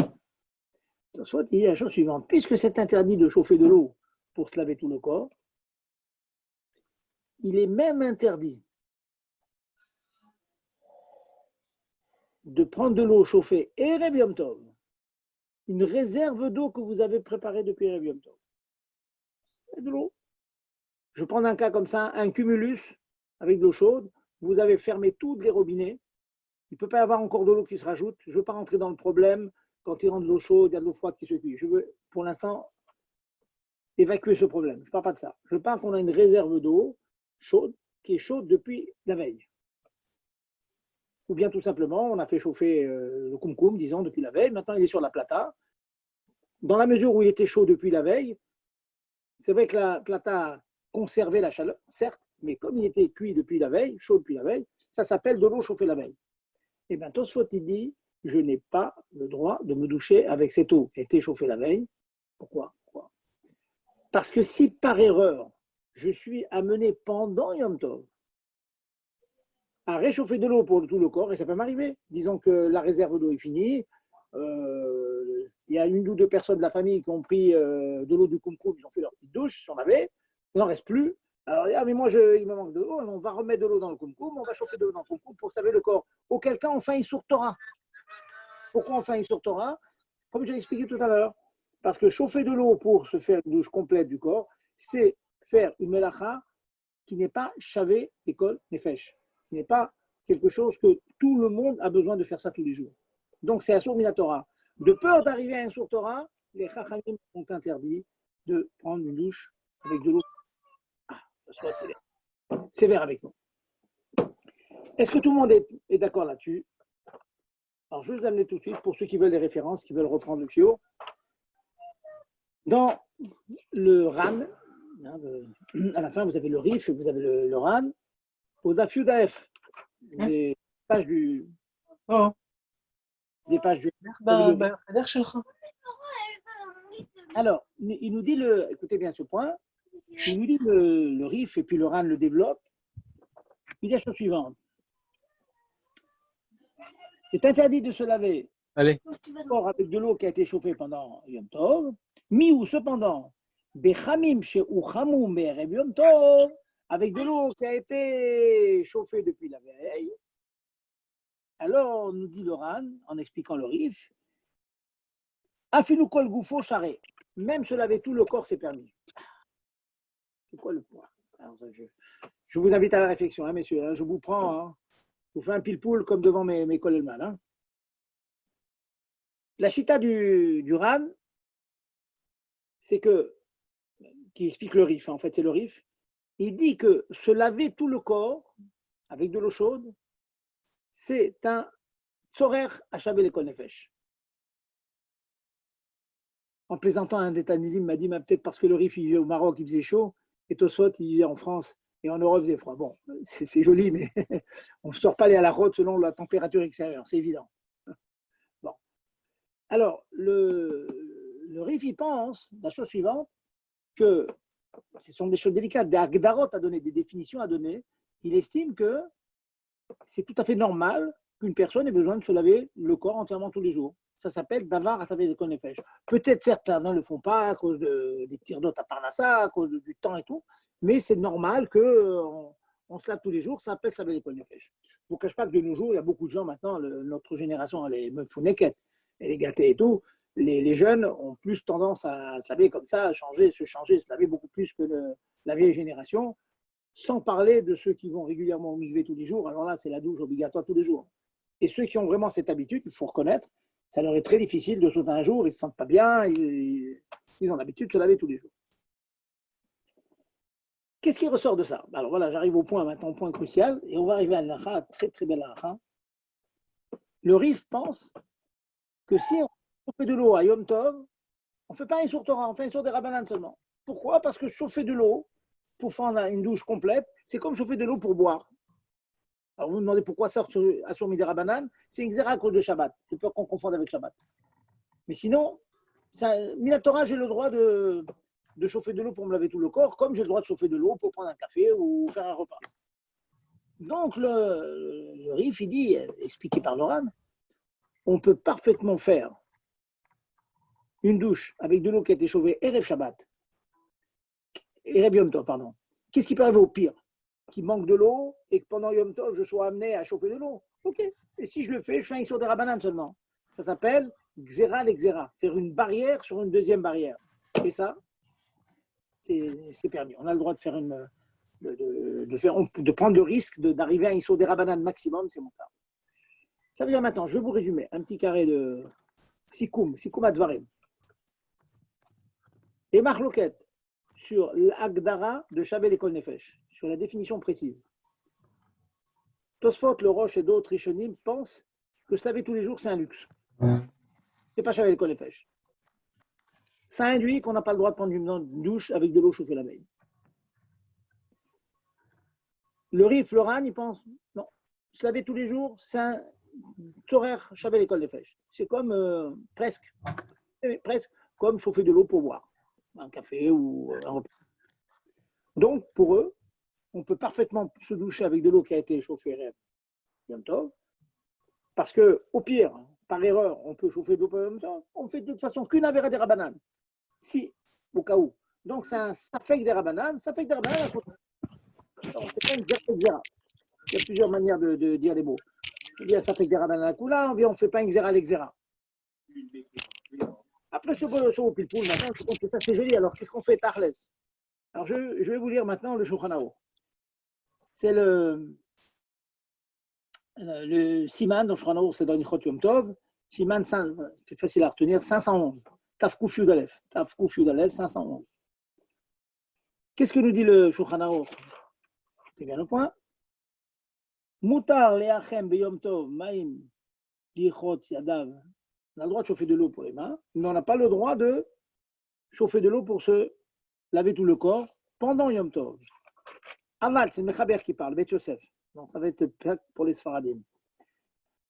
S1: Tosfot dit la chose suivante. Puisque c'est interdit de chauffer de l'eau pour se laver tout le corps, il est même interdit de prendre de l'eau chauffée Erev Yom Tov, une réserve d'eau que vous avez préparée depuis Erev Yom Tov. Et de l'eau. Je prends un cas comme ça, un cumulus avec de l'eau chaude, vous avez fermé tous les robinets, il ne peut pas y avoir encore de l'eau qui se rajoute, je ne veux pas rentrer dans le problème, quand il rentre de l'eau chaude, il y a de l'eau froide qui se cuit. Je veux, pour l'instant, évacuer ce problème. Je ne parle pas de ça. Je parle qu'on a une réserve d'eau chaude, qui est chaude depuis la veille. Ou bien tout simplement, on a fait chauffer le koum-koum, disons, depuis la veille, maintenant il est sur la plata. Dans la mesure où il était chaud depuis la veille, c'est vrai que la plata conservait la chaleur, certes, mais comme il était cuit depuis la veille, chaud depuis la veille, ça s'appelle de l'eau chauffée la veille. Et bien, Tosfot, il dit, je n'ai pas le droit de me doucher avec cette eau qui a été chauffée la veille. Pourquoi? Parce que si par erreur, je suis amené pendant Yom Tov à réchauffer de l'eau pour tout le corps, et ça peut m'arriver, disons que la réserve d'eau est finie, il y a une ou deux personnes de la famille qui ont pris de l'eau du koum-koum, ils ont fait leur petite douche, ils sont lavés, il n'en reste plus. Alors, ah, mais moi, il me manque de l'eau, on va remettre de l'eau dans le koum-koum, on va chauffer de l'eau dans le koum-koum pour saver le corps. Auquel cas, on fait un Issour Torah. Pourquoi on fait un Issour Torah? Comme je l'ai expliqué tout à l'heure. Parce que chauffer de l'eau pour se faire une douche complète du corps, c'est faire une melacha qui n'est pas chavé l'école nefesh. Qui n'est pas quelque chose que tout le monde a besoin de faire ça tous les jours. Donc, c'est Assour Minatora. De peur d'arriver à un Issour Torah, les Chachamim ont interdit de prendre une douche avec de l'eau. Soit sévère avec nous. Est-ce que tout le monde est d'accord là-dessus? Alors, je vais vous amener tout de suite pour ceux qui veulent des références, qui veulent reprendre le chiot. Dans le RAN, à la fin, vous avez le RIF et vous avez le RAN. Au DAF UDAF, des pages du.
S3: Oh.
S1: Des pages du. Alors, il nous dit écoutez bien ce point. Il nous dit le RIF et puis le RAN le développe. Il dit la chose suivante. C'est interdit de se laver avec de l'eau qui a été chauffée pendant Yom Tov. Miou, cependant, Bechamim chez Uchamou Merev Yom Tov, avec de l'eau qui a été chauffée depuis la veille. Alors, nous dit le RAN, en expliquant le RIF, Afinou kol goufo charé. Même se laver tout le corps, c'est permis. C'est quoi le point? Alors, je vous invite à la réflexion, hein, messieurs. Hein, je vous prends, hein, je vous fais un pile-poule comme devant mes collègues. Hein. La chita du RAN, c'est que, qui explique le RIF, hein, en fait, c'est le RIF. Il dit que se laver tout le corps avec de l'eau chaude, c'est un tzorer à chaver les konefesh. En plaisantant, un des Talmidim m'a dit, peut-être parce que le RIF, il vivait au Maroc, il faisait chaud, et Tosfot, il vivait en France et en Europe, il faisait froid. Bon, c'est joli, mais on ne sort pas aller à la route selon la température extérieure, c'est évident. Bon. Alors, le RIF, il pense, la chose suivante, que ce sont des choses délicates, des agdarot à donner, des définitions à donner. Il estime que c'est tout à fait normal qu'une personne ait besoin de se laver le corps entièrement tous les jours. Ça s'appelle davar à travers des konefesh. Peut-être certains ne le font pas à cause des tirs d'eau à Parnassa, à cause du temps et tout, mais c'est normal qu'on se lave tous les jours, ça s'appelle ça les konefesh. Je ne vous cache pas que de nos jours, il y a beaucoup de gens maintenant, notre génération, elle est mefouneket, elle est gâtée et tout, les jeunes ont plus tendance à se laver comme ça, à changer, se laver beaucoup plus que la vieille génération, sans parler de ceux qui vont régulièrement au mikvé tous les jours. Alors là, c'est la douche obligatoire tous les jours. Et ceux qui ont vraiment cette habitude, il faut reconnaître, ça leur est très difficile de sauter un jour, ils ne se sentent pas bien, ils ont l'habitude de se laver tous les jours. Qu'est-ce qui ressort de ça? Alors voilà, j'arrive au point maintenant, au point crucial, et on va arriver à l'alakha, très très belle alakha. Le Rif pense que si on fait de l'eau à Yom Tov, on ne fait pas un Issour Torah, on fait un Issour des Rabbanan seulement. Pourquoi? Parce que chauffer de l'eau pour faire une douche complète, c'est comme chauffer de l'eau pour boire. Alors vous me demandez pourquoi ça Assour Midei Rabbanan? C'est une xéra à cause de Shabbat. J'ai peur qu'on confonde avec Shabbat. Mais sinon, Minatora, j'ai le droit de chauffer de l'eau pour me laver tout le corps, comme j'ai le droit de chauffer de l'eau pour prendre un café ou faire un repas. Donc le Rif, il dit, expliqué par Loran, on peut parfaitement faire une douche avec de l'eau qui a été chauffée Erev Shabbat, Erev Yom Tov, pardon. Qu'est-ce qui peut arriver au pire? Qu'il manque de l'eau et que pendant Yom Tov, je sois amené à chauffer de l'eau. Ok. Et si je le fais, je fais un Issour des Rabbanan seulement. Ça s'appelle Xéra l'Exéra, faire une barrière sur une deuxième barrière. Et ça, c'est permis. On a le droit de faire de prendre le risque d'arriver à un Issour des Rabbanan maximum, c'est mon cas. Ça veut dire maintenant, je vais vous résumer un petit carré de Sikoum Advarim. Et Marloquet sur l'Agdara de Chabel Ekol Nefesh, sur la définition précise. Tosfot, le Roche et d'autres Rishonim pensent que se laver tous les jours, c'est un luxe. C'est pas Chabel Ekol Nefesh. Ça induit qu'on n'a pas le droit de prendre une douche avec de l'eau chauffée la veille. Le Rif, le Ran, il pense, non, se laver tous les jours, c'est un horaire Chabel Ekol Nefesh. C'est comme presque comme chauffer de l'eau pour boire un café ou un repas. Donc, pour eux, on peut parfaitement se doucher avec de l'eau qui a été chauffée Yom Tov, parce qu'au pire, par erreur, on peut chauffer de l'eau Yom Tov, on fait de toute façon qu'une avéra des Rabbanan, si, au cas où. Donc, c'est un safek des Rabbanan, on ne fait pas une xéra. Il y a plusieurs manières de dire les mots. On dit un safek des Rabbanan à Kula, ou bien on ne fait pas une xéra l'exéra. Après ce pilpoul, maintenant, je pense que ça c'est joli. Alors, qu'est-ce qu'on fait Tarles? Alors, je vais vous lire maintenant le Shulchan Aruch. C'est le Siman dans Shulchan Aruch, c'est dans Nichot Yom Tov. Siman, c'est facile à retenir, 511. Tafkouf Yud Aleph. Tafkouf Yud Aleph, 511. Qu'est-ce que nous dit le Shulchan Aruch? C'est bien le point. Mutar leachem beyom tov maim lichot yadav. On a le droit de chauffer de l'eau pour les mains, mais on n'a pas le droit de chauffer de l'eau pour se laver tout le corps pendant Yom Tov. Aval, c'est le Mechaber qui parle, Beth Yosef. Donc ça va être pour les Sfaradim.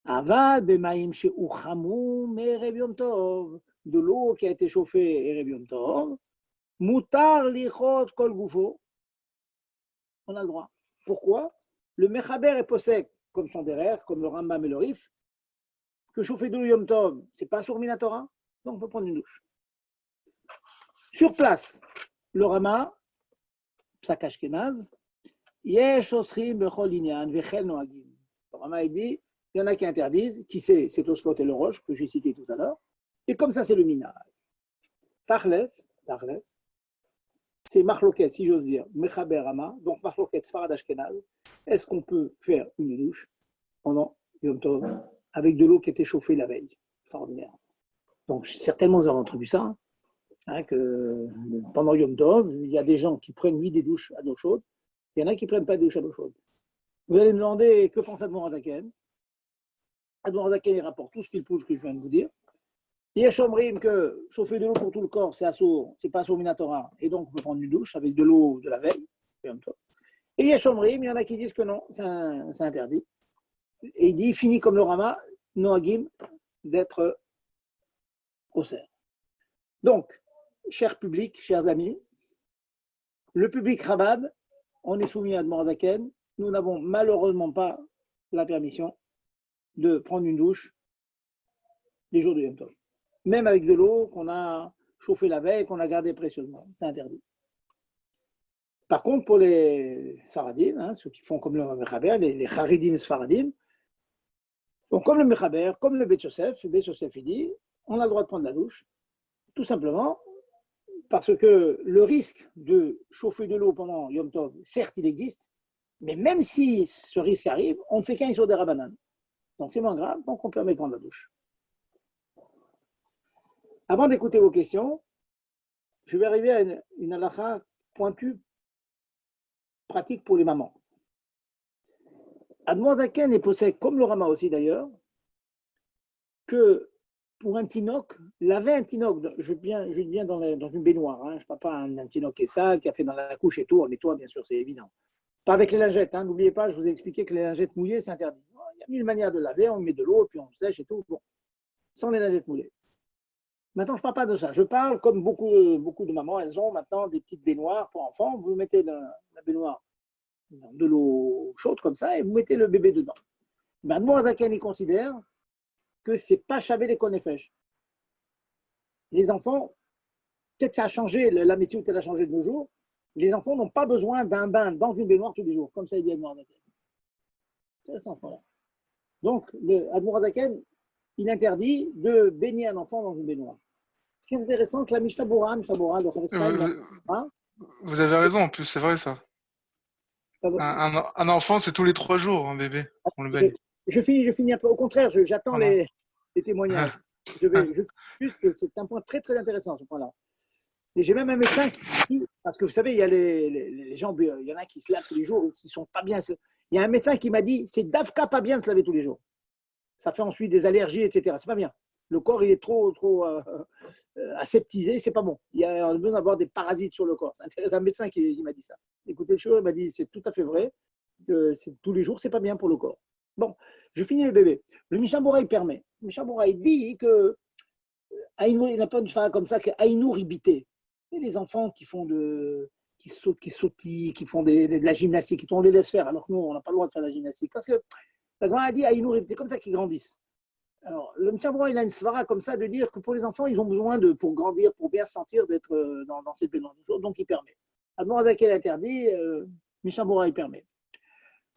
S1: Aval, bemaim she'uchamu me'erev Yom Tov. De l'eau qui a été chauffée Erev Yom Tov. Mutar lichot kol gufo. On a le droit. Pourquoi? Le Mechaber est possède, comme son derrière, comme le Rambam et le Rif, que chauffer de l'eau Yom Tov, c'est pas sur Minatora, donc on peut prendre une douche. Sur place, le Rama, Psak Ashkenaz, Yesh Osrim Bechol Inyan Vechel Noagim. Le Rama il dit, il y en a qui interdisent, qui c'est Tosfot et le Roche, que j'ai cité tout à l'heure, et comme ça c'est le Minag. Tachles, c'est Marloquet, si j'ose dire, Mechaber Rama, donc Marloquet Sfarad Ashkenaz, est-ce qu'on peut faire une douche pendant Yom Tov avec de l'eau qui était chauffée la veille? Extraordinaire. Donc, certainement, vous avez entendu ça, hein, que pendant Yom Tov, il y a des gens qui prennent, oui, des douches à l'eau chaude, il y en a qui ne prennent pas de douche à l'eau chaude. Vous allez me demander, que pense Admor Hazaken? Admor Hazaken, il rapporte tout ce qu'il pousse que je viens de vous dire. Il y a Shomrim que chauffer de l'eau pour tout le corps, c'est pas Assour Minatora, et donc on peut prendre une douche avec de l'eau de la veille, Yom Tov. Et il y a Shomrim, il y en a qui disent que non, c'est interdit. Et il dit, fini comme le Rama, Noagim, d'être au cerf. Donc, cher public, chers amis, le public Chabad, on est soumis à Admor Hazaken, nous n'avons malheureusement pas la permission de prendre une douche les jours de Yom Tov. Même avec de l'eau qu'on a chauffée la veille, qu'on a gardée précieusement, c'est interdit. Par contre, pour les Sfaradim, hein, ceux qui font comme le Mechaber, les Haridim Sfaradim, donc comme le Mechaber, comme le Beth Yosef il dit, on a le droit de prendre la douche, tout simplement parce que le risque de chauffer de l'eau pendant Yom Tov, certes, il existe, mais même si ce risque arrive, on ne fait qu'un sur des rabbanan. Donc, c'est moins grave, donc on permet de prendre la douche. Avant d'écouter vos questions, je vais arriver à une halakha pointue, pratique pour les mamans. Admor Zaken est possède, comme le Rama aussi d'ailleurs, que pour un tinoc, laver un tinoc, je viens dans une baignoire, hein, je ne parle pas un tinoc qui est sale, qui a fait dans la couche et tout, on nettoie bien sûr, c'est évident. Pas avec les lingettes, hein, n'oubliez pas, je vous ai expliqué que les lingettes mouillées, c'est interdit. Il y a mille manières de laver, on met de l'eau, puis on sèche et tout, bon, sans les lingettes mouillées. Maintenant, je ne parle pas de ça. Je parle comme beaucoup de mamans, elles ont maintenant des petites baignoires pour enfants. Vous mettez la baignoire dans de l'eau chaude comme ça et vous mettez le bébé dedans. Maintenant, Zaken, il considère que ce n'est pas chavé les konefesh. Les enfants, peut-être ça a changé, la météo elle a changé de nos jours, les enfants n'ont pas besoin d'un bain dans une baignoire tous les jours, comme ça il dit Admor Zaken. C'est cet enfant-là. Donc, Admor Zaken, il interdit de baigner un enfant dans une baignoire. Ce qui est intéressant, que la Mishnah Bora, le Chavisraï,
S3: vous avez raison, en plus, c'est vrai ça. Un enfant, c'est tous les 3 jours, un bébé. On le baigne.
S1: Je finis un peu. Au contraire, j'attends les témoignages. Juste, c'est un point très, très intéressant, ce point-là. Et j'ai même un médecin qui dit, parce que vous savez, il y a les gens, il y en a qui se lavent tous les jours, ils ne sont pas bien. Il y a un médecin qui m'a dit, c'est d'Afka pas bien de se laver tous les jours. Ça fait ensuite des allergies, etc. C'est pas bien. Le corps, il est trop aseptisé, c'est pas bon. Il y a besoin d'avoir des parasites sur le corps. C'est intéressant, un médecin qui m'a dit ça. Écoutez, il m'a dit, c'est tout à fait vrai. Tous les jours, c'est pas bien pour le corps. Bon, je finis le bébé. Le Mishnah Bora, il permet. Le Mishnah Bora, il dit que il n'a pas une phrase comme ça, que Aïnou ribité. Et les enfants qui sautillent, qui font de la gymnastique, on les laisse faire, alors que nous, on n'a pas le droit de faire de la gymnastique. Parce que la grand a dit Aïnou ribité, comme ça qu'ils grandissent. Alors, le Mishnah Bora, il a une svara comme ça de dire que pour les enfants, ils ont besoin pour grandir, pour bien se sentir d'être dans cette baignoire du jour, donc il permet. Admor Zaken interdit, Mishnah Bora, il permet.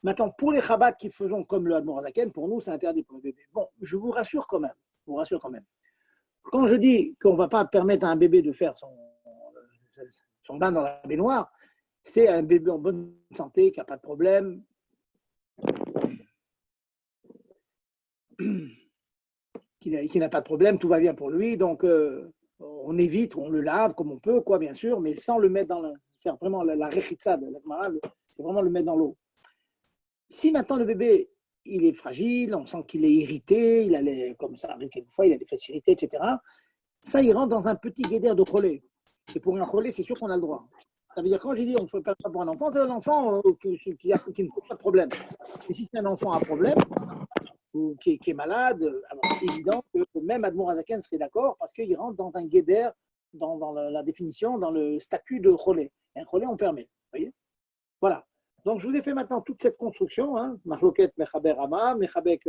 S1: Maintenant, pour les Chabad qui faisons comme le Admor Zaken, pour nous, c'est interdit pour le bébé. Bon, je vous rassure quand même. Quand je dis qu'on ne va pas permettre à un bébé de faire son bain dans la baignoire, c'est un bébé en bonne santé, qui n'a pas de problème, qui n'a pas de problème, tout va bien pour lui, donc on évite, on le lave comme on peut, quoi, bien sûr, mais sans le mettre faire vraiment la rechitza de l'Agmara, c'est vraiment le mettre dans l'eau. Si maintenant le bébé, il est fragile, on sent qu'il est irrité, comme ça arrive quelquefois, il a des fesses irritées, etc., ça, il rentre dans un petit guédère de relais. Et pour un relais, c'est sûr qu'on a le droit. Ça veut dire, quand j'ai dit on ne fait pas pour un enfant, c'est un enfant qui ne pose pas de problème. Et si c'est un enfant à problème, ou qui est malade, alors c'est évident que même Admor Zaken serait d'accord parce qu'il rentre dans un guédère, dans la définition, dans le statut de relais. Et un relais, on permet. Vous voyez ? Voilà. Donc, je vous ai fait maintenant toute cette construction, Machloket, Mechaber Rama, Mechabek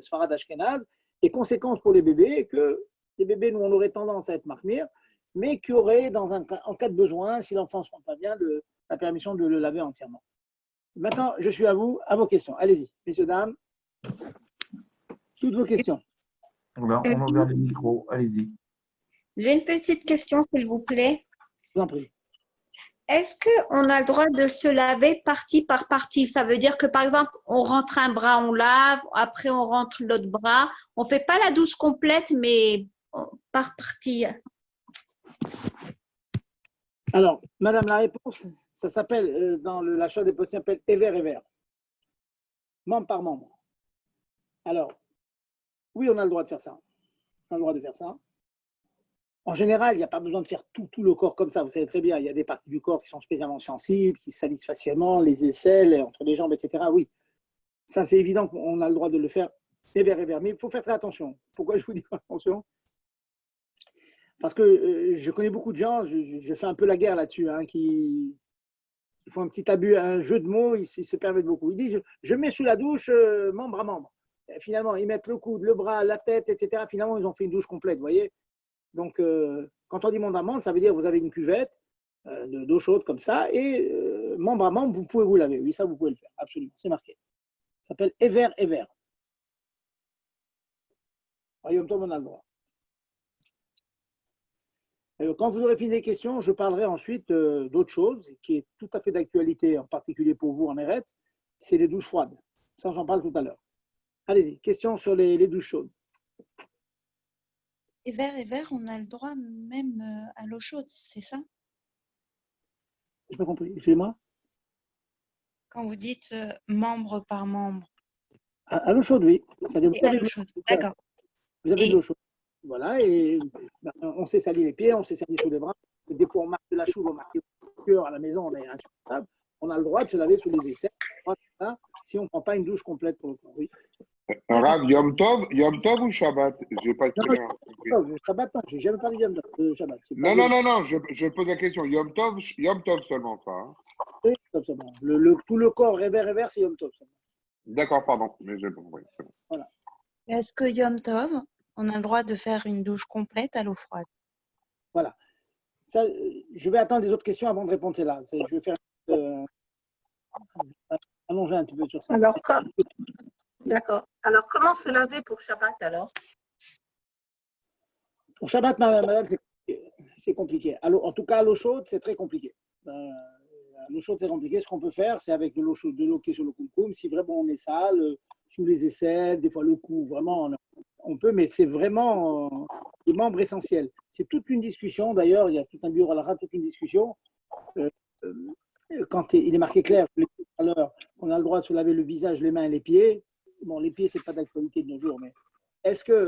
S1: Sfarad Ashkenaz, et conséquences pour les bébés, que les bébés, nous, on aurait tendance à être mahmir, mais qui auraient, en cas de besoin, si l'enfant ne se sent pas bien, la permission de le laver entièrement. Maintenant, je suis à vos questions. Allez-y, messieurs, dames. Toutes vos questions.
S4: On a ouvert les micros, allez-y.
S5: J'ai une petite question, s'il vous plaît.
S1: Je vous en prie.
S5: Est-ce qu'on a le droit de se laver partie par partie? Ça veut dire que, par exemple, on rentre un bras, on lave, après on rentre l'autre bras. On ne fait pas la douche complète, mais par partie.
S1: Alors, madame, la réponse, ça s'appelle, dans la Charte des postes, ça s'appelle éver, membre par membre. Alors, oui, on a le droit de faire ça. On a le droit de faire ça. En général, il n'y a pas besoin de faire tout le corps comme ça. Vous savez très bien, il y a des parties du corps qui sont spécialement sensibles, qui salissent facilement, les aisselles, entre les jambes, etc. Oui, ça c'est évident qu'on a le droit de le faire. Mais il faut faire très attention. Pourquoi je vous dis attention? Parce que je connais beaucoup de gens, je fais un peu la guerre là-dessus, qui font un petit abus, un jeu de mots, ils se permettent beaucoup. Ils disent, je mets sous la douche membre à membre. Et finalement, ils mettent le coude, le bras, la tête, etc. Finalement, ils ont fait une douche complète, vous voyez. Donc, quand on dit membre à membre, ça veut dire que vous avez une cuvette d'eau chaude comme ça, et membre à membre, vous pouvez vous laver. Oui, ça, vous pouvez le faire, absolument, c'est marqué. Ça s'appelle éver. Royaume Tom, on a le droit. Quand vous aurez fini les questions, je parlerai ensuite d'autre chose qui est tout à fait d'actualité, en particulier pour vous en Eretz, c'est les douches froides. Ça, j'en parle tout à l'heure. Allez-y, question sur les douches chaudes.
S6: Hiver, on a le droit même à l'eau chaude, c'est ça?
S1: Je n'ai pas compris, excusez-moi.
S6: Quand vous dites membre par membre.
S1: À l'eau chaude, oui. C'est-à-dire,
S6: Et à l'eau chaude, d'accord.
S1: Vous avez de l'eau chaude. Voilà, et on s'est sali les pieds, on s'est sali sous les bras. Des fois, on marque de la chouve, on marque le cœur à la maison, on est insupportable. On a le droit de se laver sous les aisselles, si on ne prend pas une douche complète pour le corps. Oui.
S7: Rav, Yom Tov ou Shabbat? Je n'ai pas très bien compris.
S1: Shabbat, non, je n'ai jamais parlé de Shabbat.
S7: Non, je pose la question. Yom Tov seulement, ça. Hein.
S1: Oui, seulement. Tout le corps, revers, c'est Yom Tov.
S7: D'accord, pardon. Mais j'ai compris. Bon.
S1: Voilà.
S6: Est-ce que Yom Tov, on a le droit de faire une douche complète à l'eau froide?
S1: Voilà. Ça, je vais attendre les autres questions avant de répondre celle-là. Je vais faire allonger un petit peu sur ça.
S8: Alors, d'accord. Alors, comment se laver pour Shabbat alors?
S1: Pour Shabbat, madame, c'est compliqué. En tout cas, à l'eau chaude, c'est très compliqué. À l'eau chaude, c'est compliqué. Ce qu'on peut faire, c'est avec de l'eau chaude, de l'eau qui est sur le koum-koum. Si vraiment on est sale, sous les aisselles, des fois le cou, vraiment, on peut, mais c'est vraiment des membres essentiels. C'est toute une discussion. D'ailleurs, il y a tout un bureau à la rate, toute une discussion. Quand il est marqué clair, tout à l'heure, on a le droit de se laver le visage, les mains et les pieds. Bon, les pieds, ce n'est pas d'actualité de nos jours, mais est-ce que.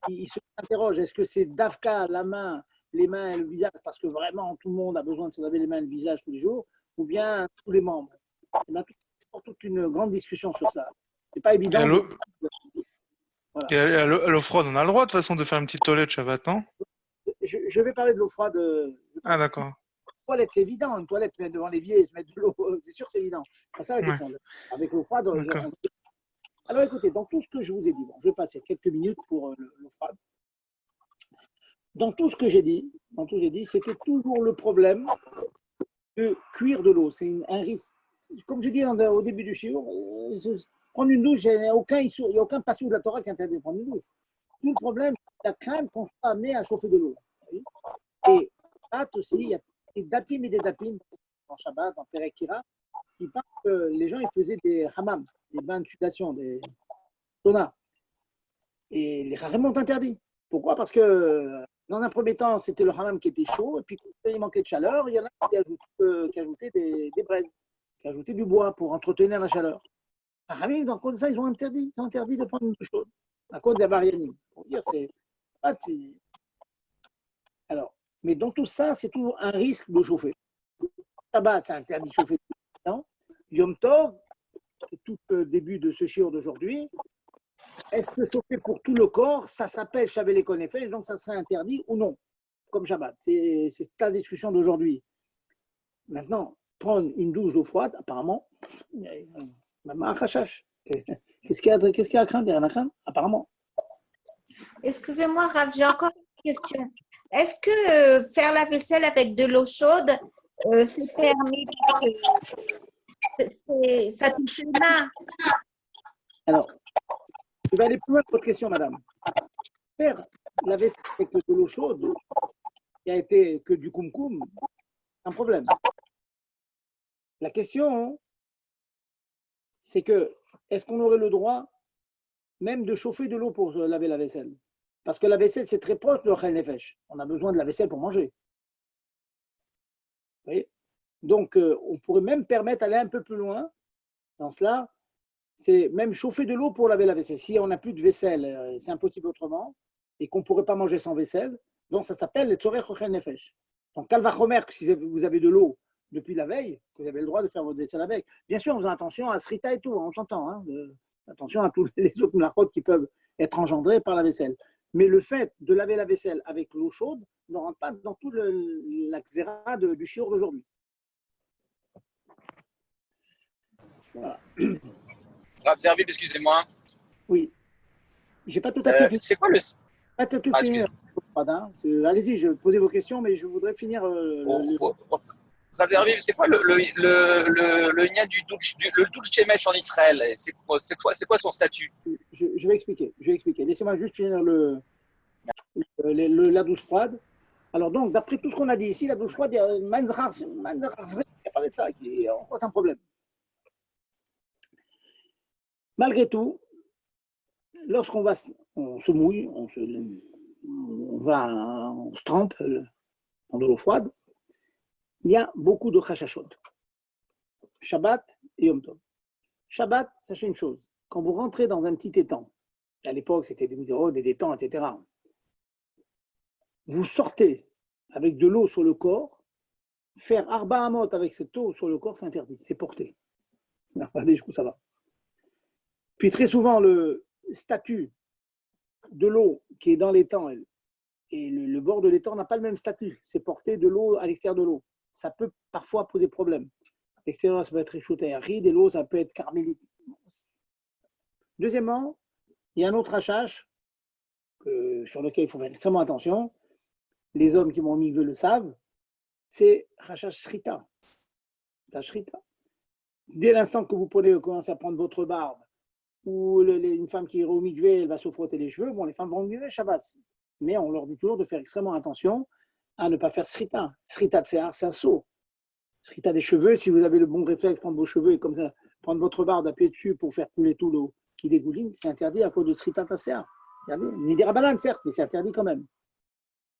S1: Il se interroge, est-ce que c'est d'Afka, la main, les mains et le visage, parce que vraiment tout le monde a besoin de se laver les mains et le visage tous les jours, ou bien tous les membres? Et bien, toute une grande discussion sur ça. C'est pas évident.
S3: Et à l'eau froide, on a le droit de toute façon de faire une petite toilette Shabbat, non?
S1: Je vais parler de l'eau froide.
S3: Ah, d'accord.
S1: Toilette, c'est évident. Une toilette, mettre devant l'évier, se mettre de l'eau, c'est sûr, c'est évident. C'est ça la question. Avec l'eau froide, alors écoutez, dans tout ce que je vous ai dit, je vais passer quelques minutes pour l'eau froide. Dans tout ce que j'ai dit, c'était toujours le problème de cuire de l'eau. C'est un risque. Comme je dis au début du shiur, prendre une douche, il n'y a aucun passage de la Torah qui interdit de prendre une douche. Tout le problème, c'est la crainte qu'on soit amené à chauffer de l'eau. Et là aussi, il y a des dapim et des dapim en Shabbat, en Perek Kira, qui parlent que les gens ils faisaient des hammams, des bains de sudation, des saunas. Et les hammams ont interdit. Pourquoi? Parce que dans un premier temps, c'était le hammam qui était chaud, et puis quand il manquait de chaleur, il y en a qui ajoutaient des braises, qui ajoutaient du bois pour entretenir la chaleur. Les hammams, donc comme ça, ils ont interdit de prendre une douche chaude, à cause des varianim. Pour dire, c'est. Alors, mais dans tout ça, c'est toujours un risque de chauffer. Shabbat, c'est interdit de chauffer. Non. Yom Tov, c'est tout le début de ce shiur d'aujourd'hui. Est-ce que chauffer pour tout le corps, ça s'appelle Shabbat Konefesh, donc ça serait interdit ou non, comme Shabbat? C'est la discussion d'aujourd'hui. Maintenant, prendre une douche d'eau froide, apparemment, même un chachash. Qu'est-ce qu'il y a à craindre? Il y a rien à craindre, apparemment.
S5: Excusez-moi, Rav, j'ai encore une question. Est-ce que faire la vaisselle avec de l'eau chaude, c'est permis parce que ça touche les mains?
S1: Alors, je vais aller plus loin que votre question, madame. Faire la vaisselle avec de l'eau chaude, qui a été que du koum-koum, c'est un problème. La question, c'est que, est-ce qu'on aurait le droit même de chauffer de l'eau pour laver la vaisselle? Parce que la vaisselle, c'est très proche de l'Ochel Nefesh. On a besoin de la vaisselle pour manger. Vous voyez? Donc, on pourrait même permettre d'aller un peu plus loin dans cela. C'est même chauffer de l'eau pour laver la vaisselle. Si on n'a plus de vaisselle, c'est impossible autrement, et qu'on ne pourrait pas manger sans vaisselle, donc ça s'appelle le Tzorech Ochel Nefesh. Donc, Kalvachomer, si vous avez de l'eau depuis la veille, vous avez le droit de faire votre vaisselle avec. Bien sûr, en faisant attention à Srita et tout, on s'entend. Hein, attention à tous les autres mlachot qui peuvent être engendrés par la vaisselle. Mais le fait de laver la vaisselle avec l'eau chaude ne rentre pas dans tout la xéra du shiur d'aujourd'hui. Voilà.
S9: Rav Zervib, excusez-moi.
S1: Oui. Je n'ai pas tout à fait fini.
S9: C'est quoi le.
S1: Pas tout fini. Allez-y, je posais vos questions, mais je voudrais finir.
S9: Rav Zervib, c'est quoi le lien du Dutch Shemesh en Israël? C'est quoi son statut?
S1: Je vais expliquer. Laissez-moi juste finir la douche froide. Alors donc, d'après tout ce qu'on a dit ici, la douche froide, il y a une manzrar, qui a parlé de ça, qui est en quoi c'est un problème. Malgré tout, lorsqu'on va, on se mouille, on se trempe dans de l'eau froide, il y a beaucoup de chashashot. Shabbat et Yom Tov. Shabbat, sachez une chose, quand vous rentrez dans un petit étang, à l'époque c'était des étangs, etc., vous sortez avec de l'eau sur le corps, faire arba hamot avec cette eau sur le corps, c'est interdit, c'est porté. Regardez jusqu'où ça va. Puis très souvent, le statut de l'eau qui est dans l'étang et le bord de l'étang n'a pas le même statut, c'est porter de l'eau à l'extérieur de l'eau. Ça peut parfois poser problème. L'extérieur, ça peut être échouté aride et l'eau, ça peut être carmélite. Deuxièmement, il y a un autre hachash sur lequel il faut faire extrêmement attention. Les hommes qui m'ont mis le savent, c'est hachash shrita. Shrita. Dès l'instant que vous commencez à prendre votre barbe, ou une femme qui est au mikvé, elle va se frotter les cheveux, bon, les femmes vont au mikvé Shabbat. Mais on leur dit toujours de faire extrêmement attention à ne pas faire shrita. Shrita de c'est un saut. Shrita des cheveux, si vous avez le bon réflexe, prendre vos cheveux et comme ça, prendre votre barbe, appuyer dessus pour faire couler tout l'eau qui dégouline, c'est interdit à cause de shrita tasséa. Ni des rabanan, certes, mais c'est interdit quand même.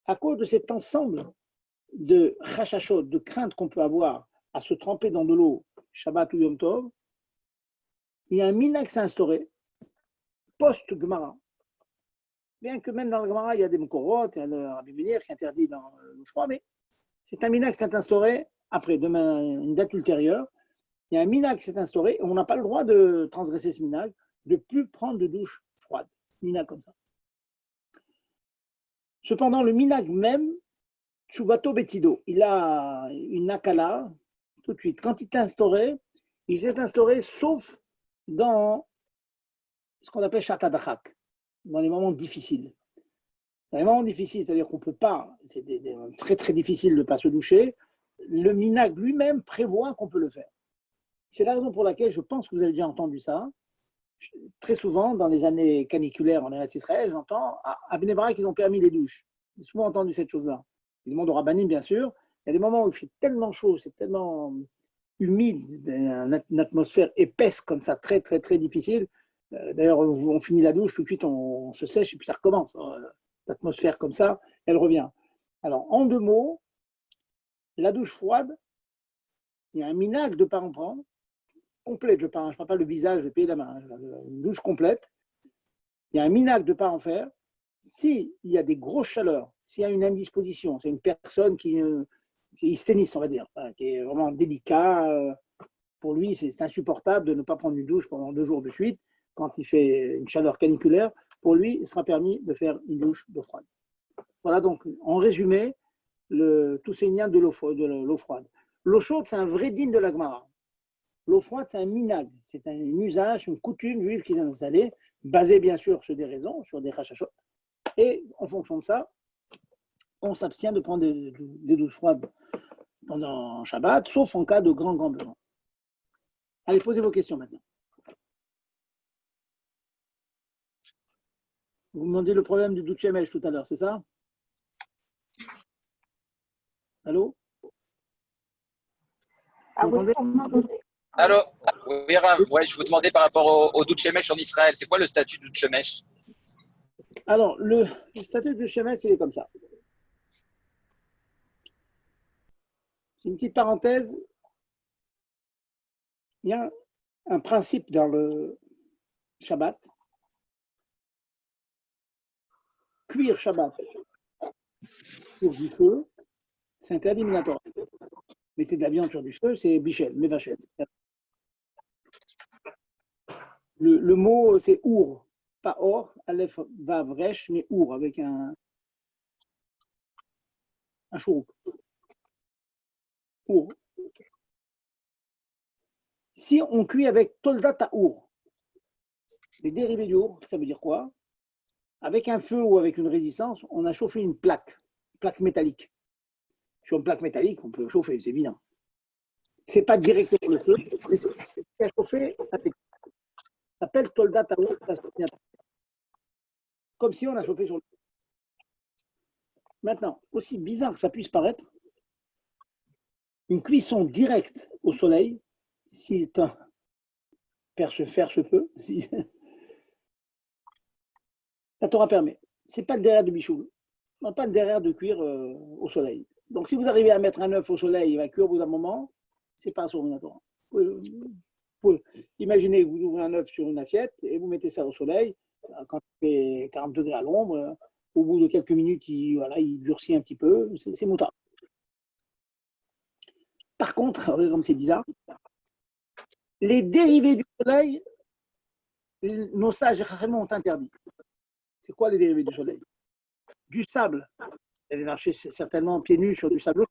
S1: À cause de cet ensemble de chashashot, de craintes qu'on peut avoir à se tremper dans de l'eau, Shabbat ou Yom Tov, il y a un minhag qui s'est instauré, post-Gemara. Bien que même dans le Gemara, il y a des Mokorot, il y a le Rabbi Meir qui interdit dans le froid, mais c'est un minhag qui s'est instauré après, demain, une date ultérieure. Il y a un minhag qui s'est instauré et on n'a pas le droit de transgresser ce minhag, de ne plus prendre de douche froide. Minhag comme ça. Cependant, le minhag même, Tshuvato Betido, il a une akala tout de suite. Quand il s'est instauré sauf dans ce qu'on appelle Shatadachak, dans les moments difficiles. Dans les moments difficiles, c'est-à-dire qu'on ne peut pas, c'est très très difficile de ne pas se doucher, le minhag lui-même prévoit qu'on peut le faire. C'est la raison pour laquelle je pense que vous avez déjà entendu ça. Très souvent, dans les années caniculaires en Eretz Israël, j'entends à Bnei Brak, ils ont permis les douches. J'ai souvent entendu cette chose-là. Il demande au rabbanim, bien sûr. Il y a des moments où il fait tellement chaud, c'est tellement humide, une atmosphère épaisse comme ça, très très très difficile. D'ailleurs, on finit la douche, tout de suite on se sèche et puis ça recommence. L'atmosphère comme ça, elle revient. Alors, en deux mots, la douche froide, il y a un minhag de ne pas en prendre, complète, je ne parle pas le visage, le pied et la main, une douche complète. Il y a un minhag de ne pas en faire. S'il y a des grosses chaleurs, s'il y a une indisposition, c'est une personne qui est hystériste, on va dire, qui est vraiment délicat, pour lui, c'est insupportable de ne pas prendre une douche pendant 2 jours de suite. Quand il fait une chaleur caniculaire, pour lui, il sera permis de faire une douche d'eau froide. Voilà donc, en résumé, tout ces liens de l'eau froide. L'eau chaude, c'est un vrai digne de la Gemara. L'eau froide, c'est un minhag, c'est un usage, une coutume juive qui est installée, basée bien sûr sur des raisons, sur des chashashot. Et en fonction de ça, on s'abstient de prendre des douches froides pendant Shabbat, sauf en cas de grand besoin. Allez, posez vos questions maintenant. Vous me demandez le problème du douche shemesh tout à l'heure, c'est ça? Allô?
S8: Ah oui, vous m'entendez?
S9: Allô? Oui, Rav, ouais, je vous demandais par rapport au Dout Shemesh en Israël, c'est quoi le statut du Dout Shemesh?
S1: Alors, le statut du shemesh, il est comme ça. C'est une petite parenthèse. Il y a un principe dans le Shabbat. Cuire Shabbat sur du feu, c'est interdit minatoire. Mettez de la viande sur du feu, c'est bichel, mévachet. Le mot, c'est our, pas or, aleph, vav, resh, mais our, avec un chourouk. Our. Si on cuit avec tolda ta'our, des dérivés du our, ça veut dire quoi? Avec un feu ou avec une résistance, on a chauffé une plaque métallique. Sur une plaque métallique, on peut chauffer, c'est évident. Ce n'est pas directement le feu, mais c'est chauffé avec. Ça s'appelle tolda ta'our, comme si on a chauffé sur le feu. Maintenant, aussi bizarre que ça puisse paraître, une cuisson directe au soleil, si un faire se peut, si la Torah permet. Ce n'est pas le derrière de bichoul. On n'a pas le derrière de cuire au soleil. Donc, si vous arrivez à mettre un œuf au soleil, il va cuire au bout d'un moment, ce n'est pas sur la Torah. Imaginez que vous ouvrez un œuf sur une assiette et vous mettez ça au soleil, quand il fait 40 degrés à l'ombre, au bout de quelques minutes, il durcit un petit peu, c'est moutarde. Par contre, comme c'est bizarre, les dérivés du soleil, nos sages vraiment ont interdit. C'est quoi les dérivés du soleil? Du sable. Vous allez marcher certainement pieds nus sur du sable.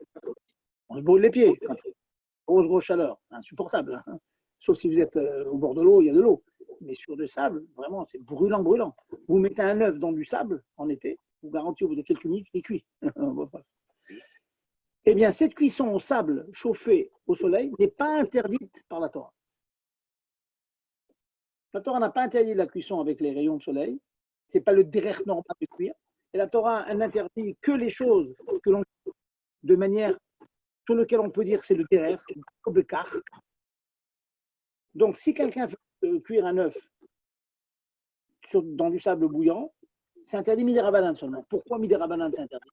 S1: On se brûle les pieds quand il y a grosse chaleur, insupportable. Hein. Sauf si vous êtes au bord de l'eau, il y a de l'eau. Mais sur du sable, vraiment, c'est brûlant, brûlant. Vous mettez un œuf dans du sable en été, vous garantis au bout de quelques minutes, il est cuit. Eh bien, cette cuisson au sable chauffé au soleil n'est pas interdite par la Torah. La Torah n'a pas interdit la cuisson avec les rayons de soleil. Ce n'est pas le derech normal de cuire. Et la Torah n'interdit que les choses que l'on de manière sur lequel on peut dire c'est le derech, le bekar. Donc, si quelqu'un fait cuire un œuf dans du sable bouillant, c'est interdit midérabanan seulement. Pourquoi midérabanan c'est interdit?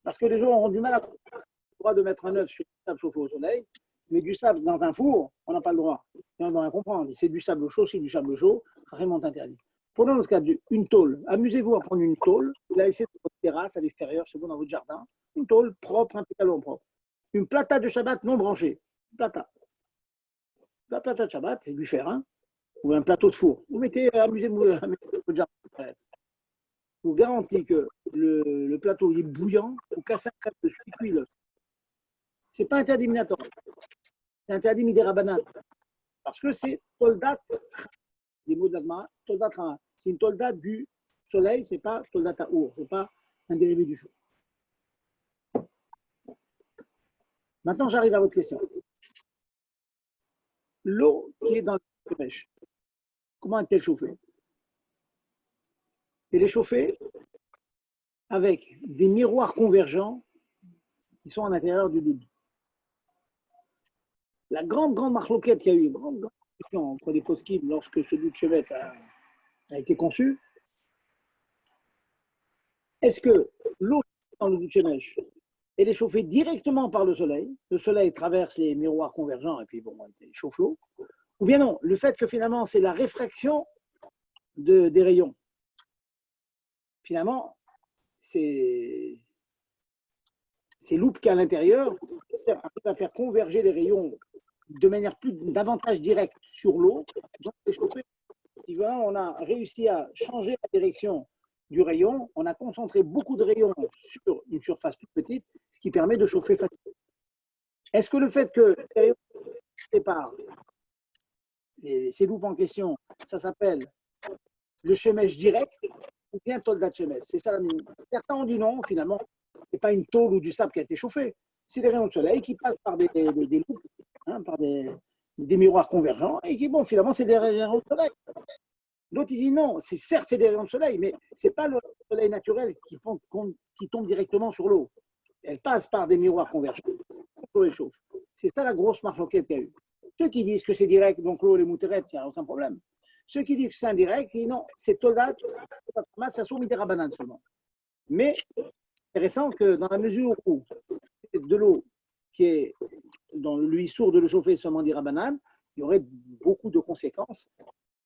S1: Parce que les gens auront du mal à avoir le droit de mettre un œuf sur du sable chauffé au soleil, mais du sable dans un four, on n'a pas le droit. Et on doit rien comprendre. C'est du sable chaud, c'est du sable chaud, vraiment interdit. Prenons notre cas d'une tôle. Amusez-vous à prendre une tôle, la laissez sur votre terrasse à l'extérieur, c'est bon dans votre jardin. Une tôle propre, impeccablement propre. Une plata de Shabbat non branchée. Plata. La plata de Shabbat, c'est du fer, hein, ou un plateau de four. Vous mettez, amusez-vous à mettre votre jardin. Je vous garantis que le plateau il est bouillant, vous cassez un câble dessus, il cuit l'œuf. Ce n'est pas interdit minator, c'est interdit midérabanan. Parce que c'est toldat, les mots de l'Agmara, toldat rama. C'est une toldat du soleil, ce n'est pas toldat taour, ce n'est pas un dérivé du feu. Maintenant, j'arrive à votre question. L'eau qui est dans le pêche, comment est-elle chauffée? Elle est chauffée avec des miroirs convergents qui sont à l'intérieur du doud. La grande marloquette qu'il y a eu, grande discussion entre les poskim lorsque ce doud chevet a été conçu, est-ce que l'eau dans le doud chevet, elle est chauffée directement par le soleil traverse les miroirs convergents et puis bon, il chauffe l'eau, ou bien non, le fait que finalement c'est la réfraction des rayons. Finalement, c'est loupe qu'à l'intérieur va faire converger les rayons de manière davantage directe sur l'eau. Donc, réchauffer. On a réussi à changer la direction du rayon. On a concentré beaucoup de rayons sur une surface plus petite, ce qui permet de chauffer facilement. Est-ce que le fait que les rayons se séparent, ces loupes en question, ça s'appelle le shemesh direct ou bien toldat shemesh? C'est ça la minute. Certains ont dit non, finalement, ce n'est pas une tôle ou du sable qui a été chauffé. C'est les rayons de soleil qui passent par des loupes, hein, par des miroirs convergents et qui, bon, finalement, c'est des rayons de soleil. D'autres disent non, certes, c'est des rayons de soleil, mais ce n'est pas le soleil naturel qui tombe directement sur l'eau. Elle passe par des miroirs convergents, l'eau réchauffe. C'est ça la grosse marloquette qu'il y a eu. Ceux qui disent que c'est direct, donc l'eau, les mouterettes, il n'y a aucun problème. Ceux qui disent que c'est indirect, ils disent non, c'est toldat, ça s'ouvre midérabanan seulement. Mais intéressant que dans la mesure où de l'eau qui est dans le issour de le chauffer seulement d'irabanan, il y aurait beaucoup de conséquences,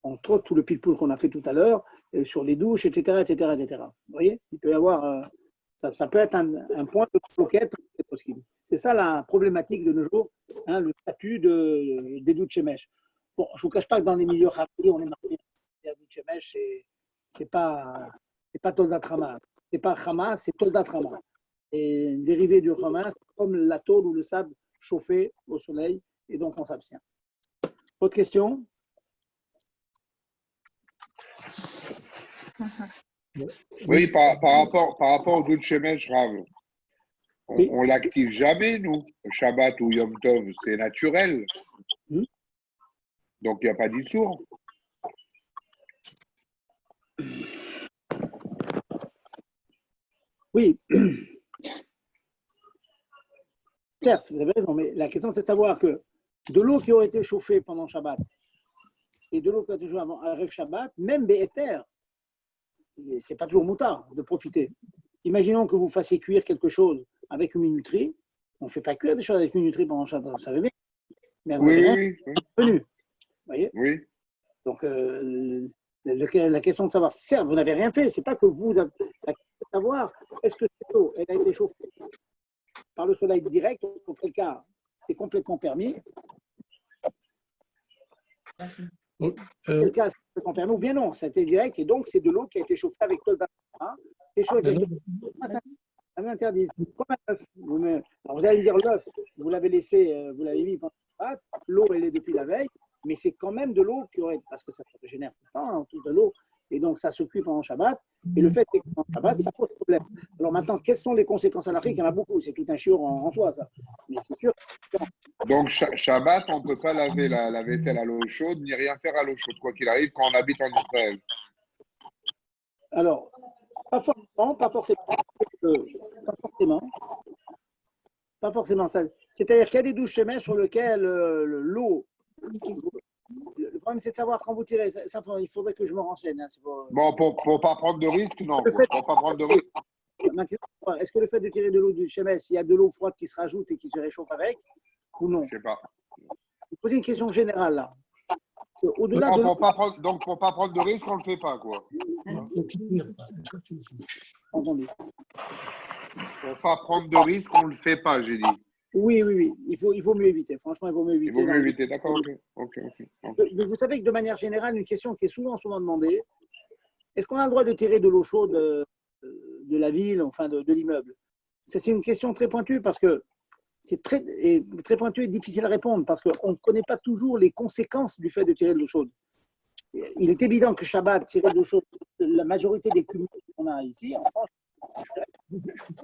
S1: entre autres tout le pilpoul qu'on a fait tout à l'heure, sur les douches, etc., etc., etc. Vous voyez, il peut y avoir, ça peut être un point de bloquette possible. C'est ça la problématique de nos jours, hein, le statut des douches shemesh. Bon, je ne vous cache pas que dans les milieux rapides, on est marqué. Les douches shemesh, c'est pas toldat rama. C'est pas rama, c'est toldat rama. Et dérivé du rama, c'est comme la tôle ou le sable chauffé au soleil, et donc on s'abstient. Autre question?
S7: Oui, par rapport au doute shemesh, Rav, on l'active jamais, nous, Shabbat ou Yom Tov, c'est naturel. Donc il n'y a pas d'issour.
S1: Oui, Certes, vous avez raison, mais la question c'est de savoir que de l'eau qui aurait été chauffée pendant Shabbat et de l'eau qui a été chauffée avant Erev Shabbat, même Béhéter, c'est pas toujours moutard de profiter. Imaginons que vous fassiez cuire quelque chose avec une minuterie. On ne fait pas cuire des choses avec une minuterie pendant Shabbat, vous savez bien. Mais
S7: Oui.
S1: Vous voyez?
S7: Oui.
S1: Donc, la question de savoir, certes, vous n'avez rien fait, c'est pas que vous. La question de savoir, est-ce que cette eau, elle a été chauffée par le soleil direct, auquel cas, c'est complètement permis. Quel cas, c'est complètement permis, ou bien non, ça a été direct, et donc c'est de l'eau qui a été chauffée avec l'eau d'Adama, et chauffée avec ça m'interdit. Comme un œuf. Alors vous allez me dire, l'œuf, vous l'avez laissé, vous l'avez mis pendant le Shabbat, l'eau, elle est depuis la veille, mais c'est quand même de l'eau qui aurait, parce que ça se régénère tout le temps, hein, tout de l'eau, et donc ça se cuit pendant Shabbat, et le fait que pendant Shabbat, ça pose problème. Alors maintenant, quelles sont les conséquences à l'Afrique? Il y en a beaucoup, c'est tout un chiot en soi, ça. Mais c'est sûr.
S7: Donc, Shabbat, on ne peut pas laver la vaisselle à l'eau chaude, ni rien faire à l'eau chaude, quoi qu'il arrive, quand on habite en Israël.
S1: Alors, pas forcément. Pas forcément ça. C'est-à-dire qu'il y a des douches chemins sur lesquelles l'eau. Le problème, c'est de savoir quand vous tirez. Ça, il faudrait que je me renseigne. Hein,
S7: Bon, pour pas prendre de risque, non. Pour pas prendre de risque.
S1: Ma question, est-ce que le fait de tirer de l'eau du chemin, s'il y a de l'eau froide qui se rajoute et qui se réchauffe avec, ou non?
S7: Je sais pas.
S1: Vous posez une question générale là. Au-delà de
S7: donc, pour pas prendre de risque, on ne le fait pas, quoi.
S1: Entendu.
S7: Pour pas prendre de risque, on ne le fait pas, j'ai dit.
S1: Oui. Il faut mieux éviter. Franchement, il vaut mieux éviter.
S7: Il vaut mieux éviter, d'accord. Ok.
S1: Mais vous savez que de manière générale, une question qui est souvent demandée, est-ce qu'on a le droit de tirer de l'eau chaude de la ville, enfin de l'immeuble? C'est une question très pointue parce que c'est très pointu et difficile à répondre parce qu'on ne connaît pas toujours les conséquences du fait de tirer de l'eau chaude. Il est évident que Shabbat, tirer de l'eau chaude, la majorité des cumulus qu'on a ici, en France,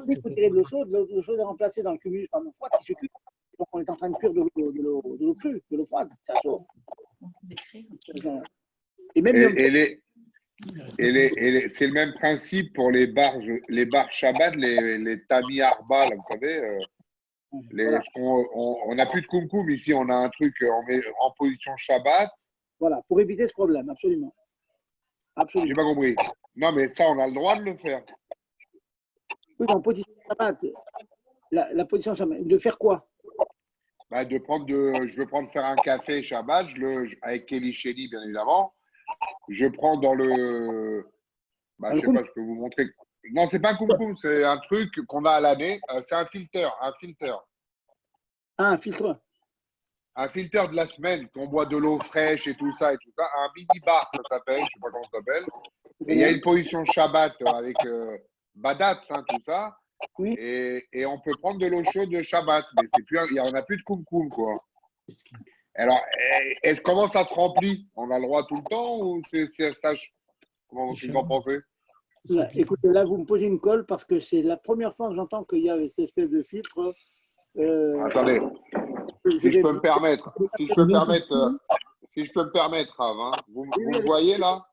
S1: dès que vous tirez de l'eau chaude est remplacée dans le cumulus par l'eau froide qui se cuit. Donc on est en train de cuire de l'eau crue, de l'eau froide, ça chauffe. Et même
S7: c'est le même principe pour les bars Shabbat, les Tami Arba, là, vous savez.
S1: Voilà.
S7: On n'a plus de koum ici, on a un truc, on met en position Shabbat.
S1: Voilà, pour éviter ce problème, absolument.
S7: J'ai pas compris. Non, mais ça, on a le droit de le faire.
S1: Oui, en position Shabbat, la position Shabbat, de faire quoi?
S7: Je veux faire un café Shabbat, avec Kelly Sheni, bien évidemment. Je prends dans le. Je sais pas, je peux vous montrer. Non, c'est pas un koum, c'est un truc qu'on a à l'année. C'est un filtre.
S1: Ah, un filtre.
S7: Un filtre de la semaine, qu'on boit de l'eau fraîche et tout ça. Un mini bar, ça s'appelle, je ne sais pas comment ça s'appelle. Et il y a une position Shabbat avec Badat, tout ça.
S1: Oui.
S7: Et on peut prendre de l'eau chaude de Shabbat, mais on n'a plus de koum, quoi. Alors, comment ça se remplit? On a le droit tout le temps ou c'est stage? Comment vous en pensez?
S1: Écoutez, là, vous me posez une colle parce que c'est la première fois que j'entends qu'il y a cette espèce de filtre.
S7: Attendez, si je peux me permettre, Rav, hein, vous me voyez là?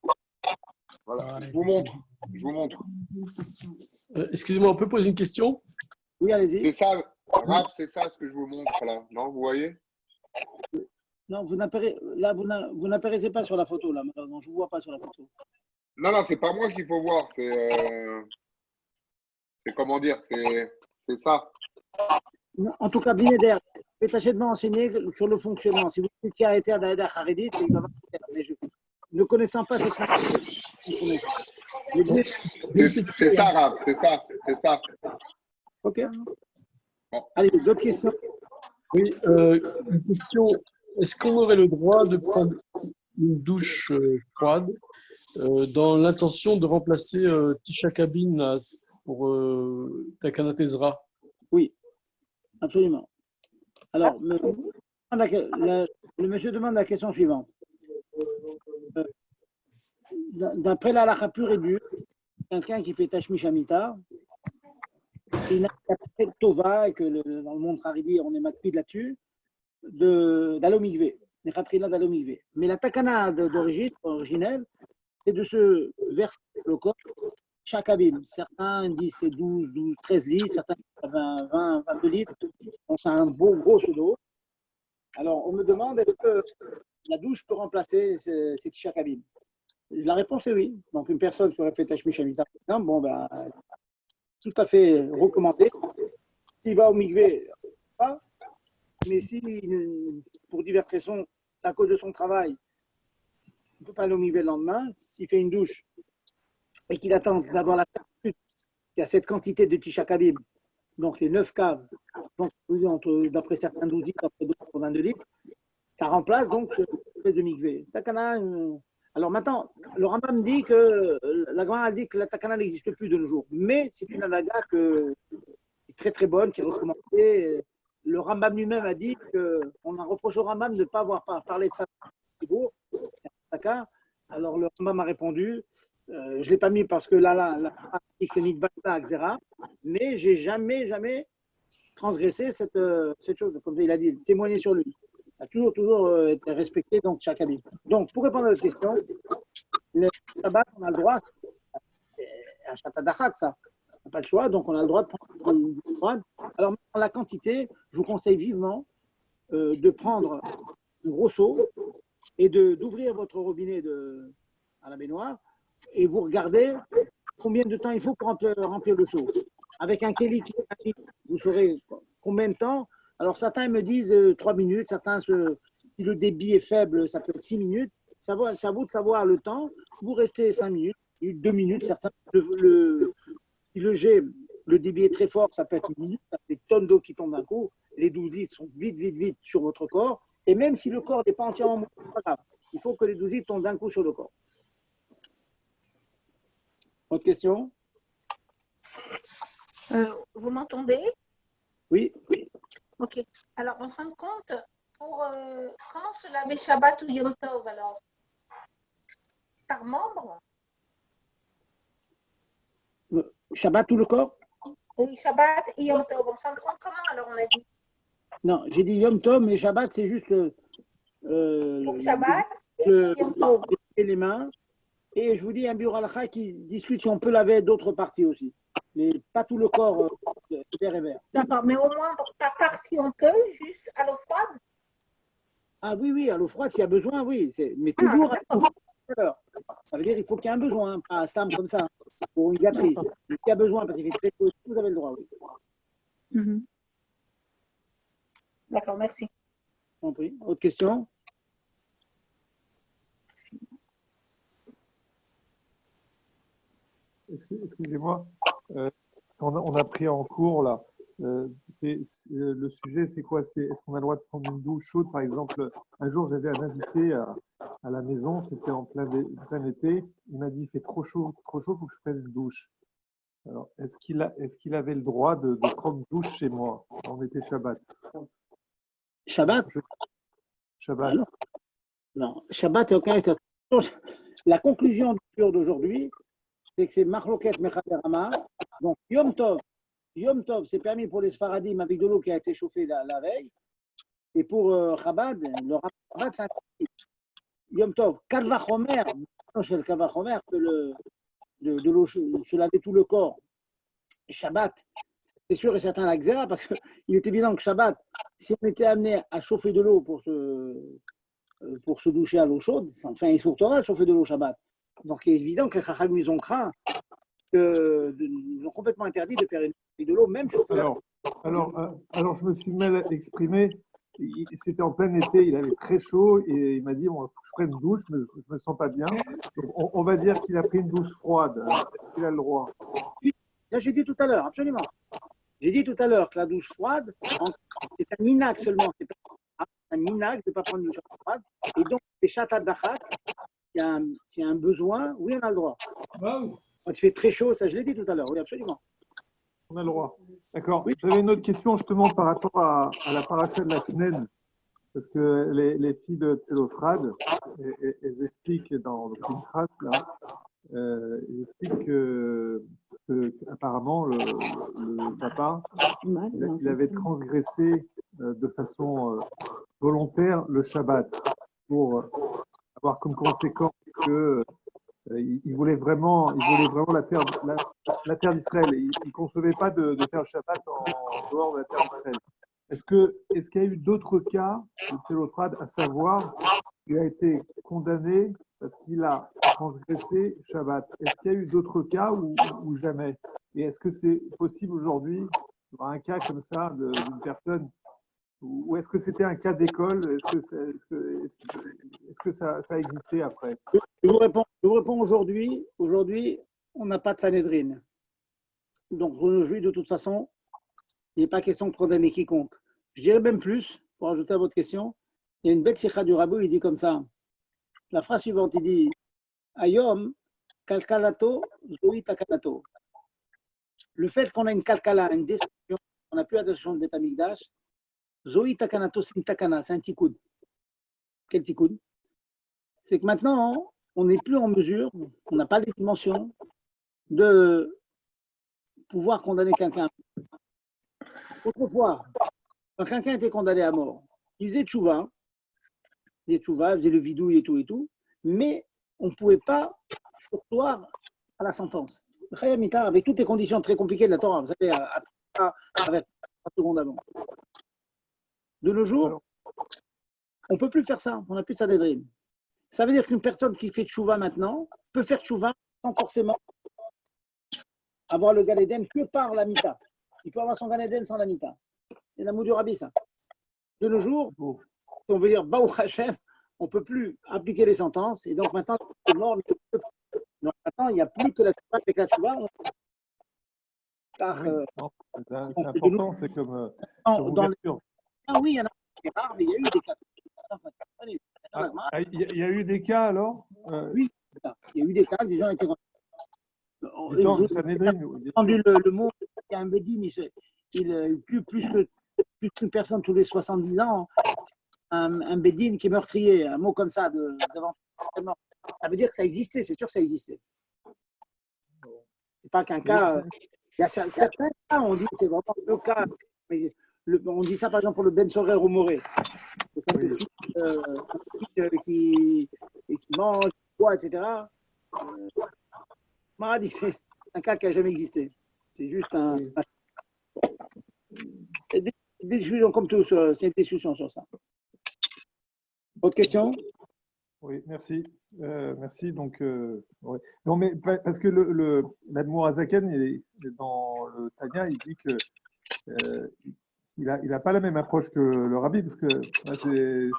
S7: Voilà, je vous montre.
S10: Excusez-moi, on peut poser une question?
S1: Oui, allez-y.
S7: C'est ça, Rav, c'est ça ce que je vous montre là. Non, vous voyez?
S1: Non, vous n'apparaissez pas sur la photo là. Non, je ne vous vois pas sur la photo.
S7: Non, c'est pas moi qu'il faut voir. C'est comment dire, c'est ça.
S1: En tout cas, Blinéder, je vais tâcher de m'enseigner sur le fonctionnement. Si vous dites qu'il y a été à Daïda Haridit, mais ne connaissant pas cette
S7: c'est ça, Rav, c'est ça.
S1: Ok. Bon. Allez, d'autres questions?
S10: Oui, une question. Est-ce qu'on aurait le droit de prendre une douche froide dans l'intention de remplacer Tisha Kabin pour Takanat Ezra?
S1: Oui, absolument. Alors, le monsieur demande la question suivante. D'après la halakha pure et dure, quelqu'un qui fait Tashmish Amita, il a fait Tova, et que dans le monde Haridi, on est makpid là-dessus, d'Alomigvé, mais la takana d'origine, originelle, c'est de se verser le corps chaque abîme. Certains disent c'est 12, 13 litres, certains disent 20, 22 litres. on a un beau gros seau d'eau. Alors, on me demande est-ce que la douche peut remplacer ces Tisha Kabim? La réponse est oui. Donc, une personne qui aurait fait Tashmish Hamita, bon, ben, tout à fait recommandé. S'il va au mikvé, pas. Mais si, pour diverses raisons, à cause de son travail, il ne peut pas aller au mikvé le lendemain, s'il fait une douche et qu'il attend d'avoir la certitude qu'il y a cette quantité de Tisha Kabim, donc les 9 caves, d'après certains 12 litres, d'après d'autres 22 litres, ça remplace donc ce espèce de mikvé. Takana, alors maintenant, le Rambam dit que la Gemara dit que la takana n'existe plus de nos jours, mais c'est une halaga qui est très très bonne, qui est recommandée. Le Rambam lui-même a dit qu'on a reproché au Rambam de ne pas avoir parlé de ça. Alors le Rambam a répondu, je ne l'ai pas mis parce que là, dit que Nidbata Xera, mais j'ai jamais transgressé cette chose, comme il a dit, témoigner sur lui. Il a toujours été respecté, donc chaque habit. Donc, pour répondre à votre question, le Shabbat, on a le droit, c'est un Shatadachak, ça. On n'a pas le choix, donc on a le droit de prendre une froide. Alors, dans la quantité, je vous conseille vivement de prendre un gros seau et d'ouvrir votre robinet à la baignoire et vous regardez combien de temps il faut pour remplir le seau. Avec un kéli, vous saurez combien de temps. Alors, certains me disent 3 minutes, certains, si le débit est faible, ça peut être 6 minutes. C'est à vous de savoir le temps. Vous restez 5 minutes, 2 minutes. Certains, si le débit est très fort, ça peut être 1 minute. Ça fait des tonnes d'eau qui tombent d'un coup. Les 12 litres sont vite sur votre corps. Et même si le corps n'est pas entièrement mou, c'est pas grave. Il faut que les 12 litres tombent d'un coup sur le corps. Autre question?
S8: Vous m'entendez?
S1: Oui.
S8: Ok. Alors, en fin de compte, comment se laver Shabbat ou Yom Tov alors? Par membre?
S1: Shabbat tout le corps?
S8: Oui, Shabbat et Yom Tov. En fin de compte, comment alors on a dit?
S1: Non, j'ai dit Yom Tov, mais Shabbat, c'est juste
S8: Shabbat et Yom Tov.
S1: Les mains. Et je vous dis un bureau halakha qui discute si on peut laver d'autres parties aussi. Mais pas tout le corps vert et vert.
S8: D'accord, mais au moins par partie on peut, juste à l'eau froide?
S1: Ah oui, à l'eau froide s'il y a besoin, oui. Mais toujours à l'heure. Ça veut dire qu'il faut qu'il y ait un besoin, pas un stam comme ça, pour une gâterie. Mais s'il y a besoin, parce qu'il fait très chaud, vous avez le droit, oui.
S8: D'accord, merci.
S1: Compris. Autre question?
S2: Excusez-moi, on a pris en cours là. Le sujet, c'est quoi? Est-ce qu'on a le droit de prendre une douche chaude? Par exemple, un jour, j'avais un invité à la maison, c'était en plein été. Il m'a dit, il fait trop chaud, faut que je prenne une douche. Alors, est-ce qu'il avait le droit de prendre une douche chez moi? On était Shabbat.
S1: Shabbat?
S2: Shabbat.
S1: Non, Shabbat est aucun état. La conclusion du cours d'aujourd'hui, c'est que c'est Marloket Mechaber Hama. Donc, Yom Tov, c'est permis pour les Sfaradim avec de l'eau qui a été chauffée la veille. Et pour Chabad, le Chabad, c'est interdit. Yom Tov, Kalvachomer, c'est le Kalvachomer, de l'eau, se laver tout le corps. Shabbat, c'est sûr et certain la Xéra, parce qu'il est évident que Shabbat, si on était amené à chauffer de l'eau pour se doucher à l'eau chaude, enfin, il surtout à chauffer de l'eau Shabbat. Donc, il est évident que les Chachamim, ils ont craint, ils ont complètement interdit de faire de l'eau, même chauffer.
S2: Alors, je me suis mal exprimé. C'était en plein été, il avait très chaud et il m'a dit bon, je prends une douche, mais je ne me sens pas bien. Donc, on va dire qu'il a pris une douche froide. Est-ce qu'il a le droit?
S1: Oui, j'ai dit tout à l'heure, absolument. J'ai dit tout à l'heure que la douche froide, c'est un minac seulement. C'est pas un minac de ne pas prendre une douche froide. Et donc, les chatat dachak, s'il y a un besoin, oui, on a le droit.
S2: Wow.
S1: Quand il fait très chaud, ça je l'ai dit tout à l'heure, oui, absolument.
S2: On a le droit. D'accord. Oui. J'avais une autre question justement par rapport à la paracha de la semaine. Parce que les filles de Tselophrad, elles expliquent dans le Pinchas, là, elles expliquent que apparemment le papa, il avait transgressé de façon volontaire le Shabbat pour avoir comme conséquence que il voulait vraiment la terre d'Israël. Il ne concevait pas de faire le Shabbat en dehors de la terre d'Israël. Est-ce qu'il y a eu d'autres cas de Tselophrad, à savoir qu'il a été condamné parce qu'il a transgressé Shabbat? Est-ce qu'il y a eu d'autres cas ou jamais? Et est-ce que c'est possible aujourd'hui, dans un cas comme ça, d'une personne, ou est-ce que c'était un cas d'école? Est-ce que ça a existé après?
S1: Je vous réponds aujourd'hui. Aujourd'hui, on n'a pas de Sanhedrin. Donc, aujourd'hui, de toute façon, il n'est pas question de condamner quiconque. Je dirais même plus, pour ajouter à votre question, il y a une belle sikha du Rabbi, il dit comme ça. La phrase suivante, il dit Ayom, kalkalato, zoi takalato. Le fait qu'on a une kalkala, une destruction, on n'a plus la destruction de Beth Amikdash, zoi takanato, c'est une takana, c'est un tikkun. Quel tikkun? C'est que maintenant, on n'est plus en mesure, on n'a pas les dimensions de pouvoir condamner quelqu'un. Autrefois, quand quelqu'un était condamné à mort, il faisait tchouva, il faisait le vidouille et tout, mais on ne pouvait pas sursoir à la sentence. Avec toutes les conditions très compliquées de la Torah, vous savez, à 3 secondes avant. De nos jours, on ne peut plus faire ça, on n'a plus de Sanhedrin. Ça veut dire qu'une personne qui fait tchouva maintenant peut faire tchouva sans forcément avoir le Gan Eden que par la mita. Il peut avoir son Gan Eden sans la mita. C'est l'amour du Rabbi, ça. De nos jours, on veut dire Baou Hashem, on ne peut plus appliquer les sentences, et donc maintenant, donc maintenant il n'y a plus que la tchouva avec la tchouva. Car,
S2: c'est important, c'est comme ouverture.
S1: Ah oui, il y en a qui est rare, mais il y a eu des cas.
S2: Il y a eu des cas alors?
S1: Oui, il y a eu des cas, des gens étaient. J'ai entendu le mot, il y a un Bédine, il tue plus qu'une personne tous les 70 ans. Un Bédine qui est meurtrier, un mot comme ça, ça veut dire que ça existait, c'est sûr que ça existait. C'est pas qu'un cas. Il y a certains cas, on dit, c'est vraiment 2 cas. Mais on dit ça par exemple pour le Ben Sorer au Moré. Qui mange, boit, etc. Mara dit que c'est un cas qui n'a jamais existé. C'est juste un. Des discussions comme tout, c'est une discussion sur ça. Autre question?
S2: Oui, merci. Merci. Donc, ouais. Non, mais parce que l'Admour Azaken, dans le Tanya, il dit que il n'a pas la même approche que le Rabbi, parce que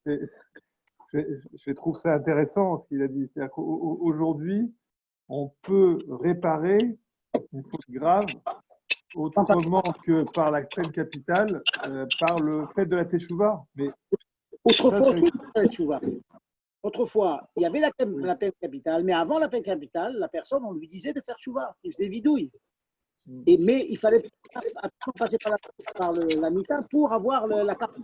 S2: je trouve ça intéressant ce qu'il a dit. C'est-à-dire qu'aujourd'hui, on peut réparer une faute grave autrement que par la peine capitale, par le fait de la teshuva. Mais
S1: autrefois aussi, la teshuva. Autrefois, il y avait la peine capitale, mais avant la peine capitale, la personne, on lui disait de faire teshuva. Il faisait vidouille. Mais il fallait passer par la mita pour avoir la carte.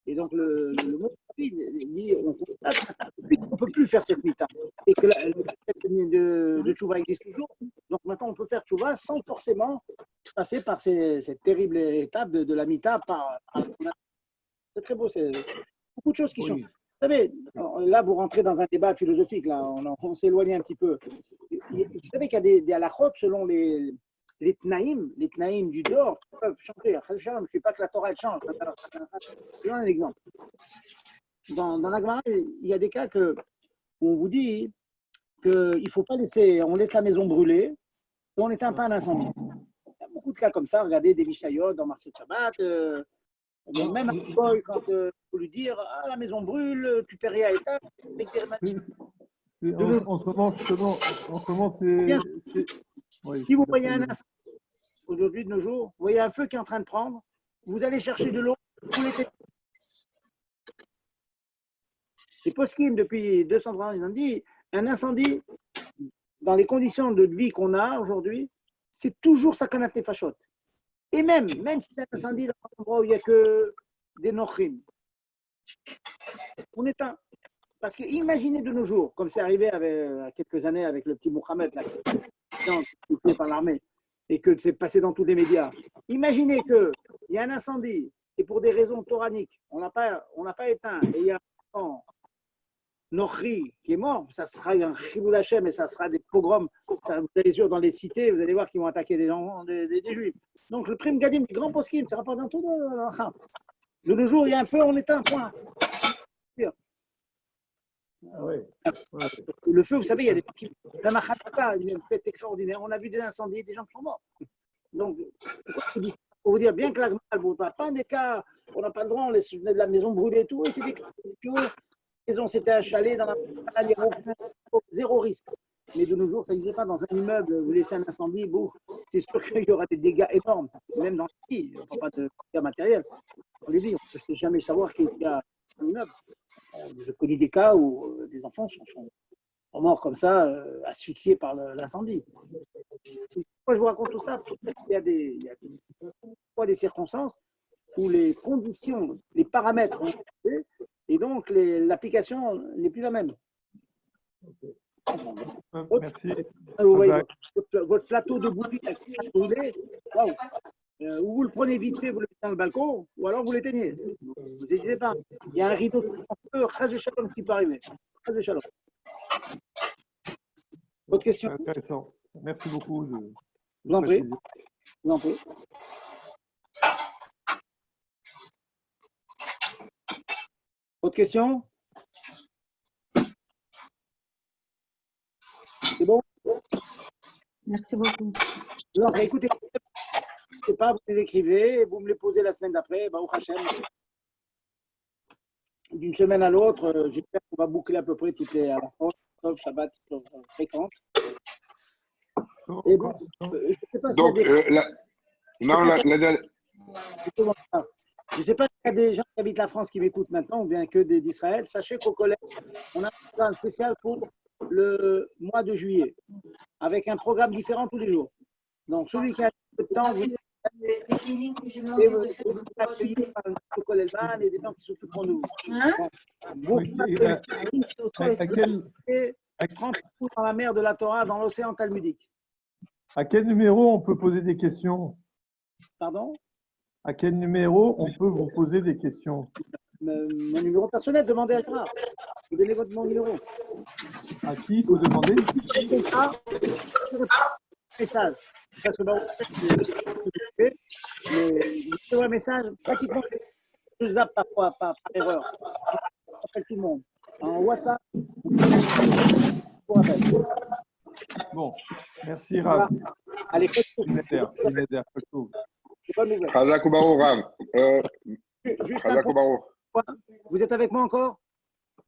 S1: Et donc, le mot dit on ne peut plus faire cette mita. Et que la de tchouva existe toujours. Donc, maintenant, on peut faire tchouva sans forcément passer par cette terrible étape de la mita. C'est très beau. C'est beaucoup de choses qui changent. Vous savez, là, vous rentrez dans un débat philosophique. Là, on s'éloigne un petit peu. Vous savez qu'il y a des halakhot selon les tnaïm du dehors peuvent changer. Je ne sais pas que la Torah elle change. Je donne un exemple. Dans la Gemara, il y a des cas où on vous dit qu'il ne faut pas laisser, on laisse la maison brûler et on n'éteint pas un incendie. Il y a beaucoup de cas comme ça. Regardez des Mishayot dans Marseille Shabbat. Même un boy, quand il faut lui dire la maison brûle, tu peux rien éteindre.
S2: En ce moment, c'est. Oui,
S1: si vous voyez un incendie aujourd'hui de nos jours, vous voyez un feu qui est en train de prendre, vous allez chercher de l'eau, vous l'éteignez. Les poskim, depuis 200 ans, ils ont dit un incendie, dans les conditions de vie qu'on a aujourd'hui, c'est toujours sakanat nefashot. Et même si c'est un incendie dans un endroit où il n'y a que des nochrim, on éteint. Parce que imaginez de nos jours, comme c'est arrivé il y a quelques années avec le petit Mohamed, là, qui est tué par l'armée, et que c'est passé dans tous les médias. Imaginez qu'il y a un incendie, et pour des raisons toraniques, on n'a pas éteint, et il y a Nochri, qui est mort, ça sera un Chiboul Hashem et ça sera des pogroms. Ça, vous allez sûr dans les cités, vous allez voir qu'ils vont attaquer des gens, des Juifs. Donc le Prim Gadim, les grands poskim, ça rapporte dans tout de nos jours, il y a un feu, on éteint, point. Le feu, vous savez, il y a des gens qui. La Mahataka, une fête extraordinaire. On a vu des incendies, des gens qui sont morts. Donc, pour vous dire, bien que l'Agma, pas des cas, on n'a pas le droit, on laisse la maison brûler et tout, et c'est des cas la maison s'était achalée dans la zéro risque. Mais de nos jours, ça n'existe pas dans un immeuble, vous laissez un incendie, bon, c'est sûr qu'il y aura des dégâts énormes, même dans les pays, on ne parle pas de dégâts matériels. On les dit, on ne peut jamais savoir qu'il y a un immeuble. Je connais des cas où des enfants sont morts comme ça, asphyxiés par l'incendie. Pourquoi je vous raconte tout ça? Il y a des circonstances où les conditions, les paramètres ont changé et donc l'application n'est plus la même.
S2: Merci.
S1: Vous voyez, votre plateau de bouillie brûlé, waouh. Ou vous le prenez vite fait, vous le mettez dans le balcon, ou alors vous l'éteignez. Vous n'hésitez pas. Il y a un rideau qui peut, Chaz de Shalom qui peut arriver. Chaz de Shalom. Votre question?
S2: Intéressant. Merci beaucoup.
S1: Je vous en prie. Je vous en prie. Autre question? C'est bon?
S6: Merci beaucoup.
S1: Non, écoutez, pas, vous les écrivez, vous me les posez la semaine d'après, Baruch Hashem. D'une semaine à l'autre, j'espère qu'on va boucler à peu près toutes les à la fois, sauf Shabbat fréquentes. Et bon, je ne sais pas s'il y a des gens qui habitent la France qui m'écoutent maintenant ou bien que d'Israël. Sachez qu'au collège, on a un programme spécial pour le mois de juillet, avec un programme différent tous les jours. Donc, celui qui a peu de temps, vous accueillir par le collège et des gens qui s'occupent de nous. Et 30 coups dans la mer de la Torah, dans l'océan talmudique.
S2: À quel numéro on peut poser des questions?
S1: Pardon?
S2: À quel numéro on peut vous poser des questions?
S1: Mon numéro personnel, demandez à Gérard. Vous donnez mon numéro.
S2: À qui vous demandez?
S1: Message. Parce que c'est un message pratiquement je zappe parfois par erreur. J'appelle tout le monde. En WhatsApp.
S2: Bon, merci Rav.
S1: Allez,
S7: Chazak ou Barou, Rav.
S1: Juste un point. Vous êtes avec moi encore?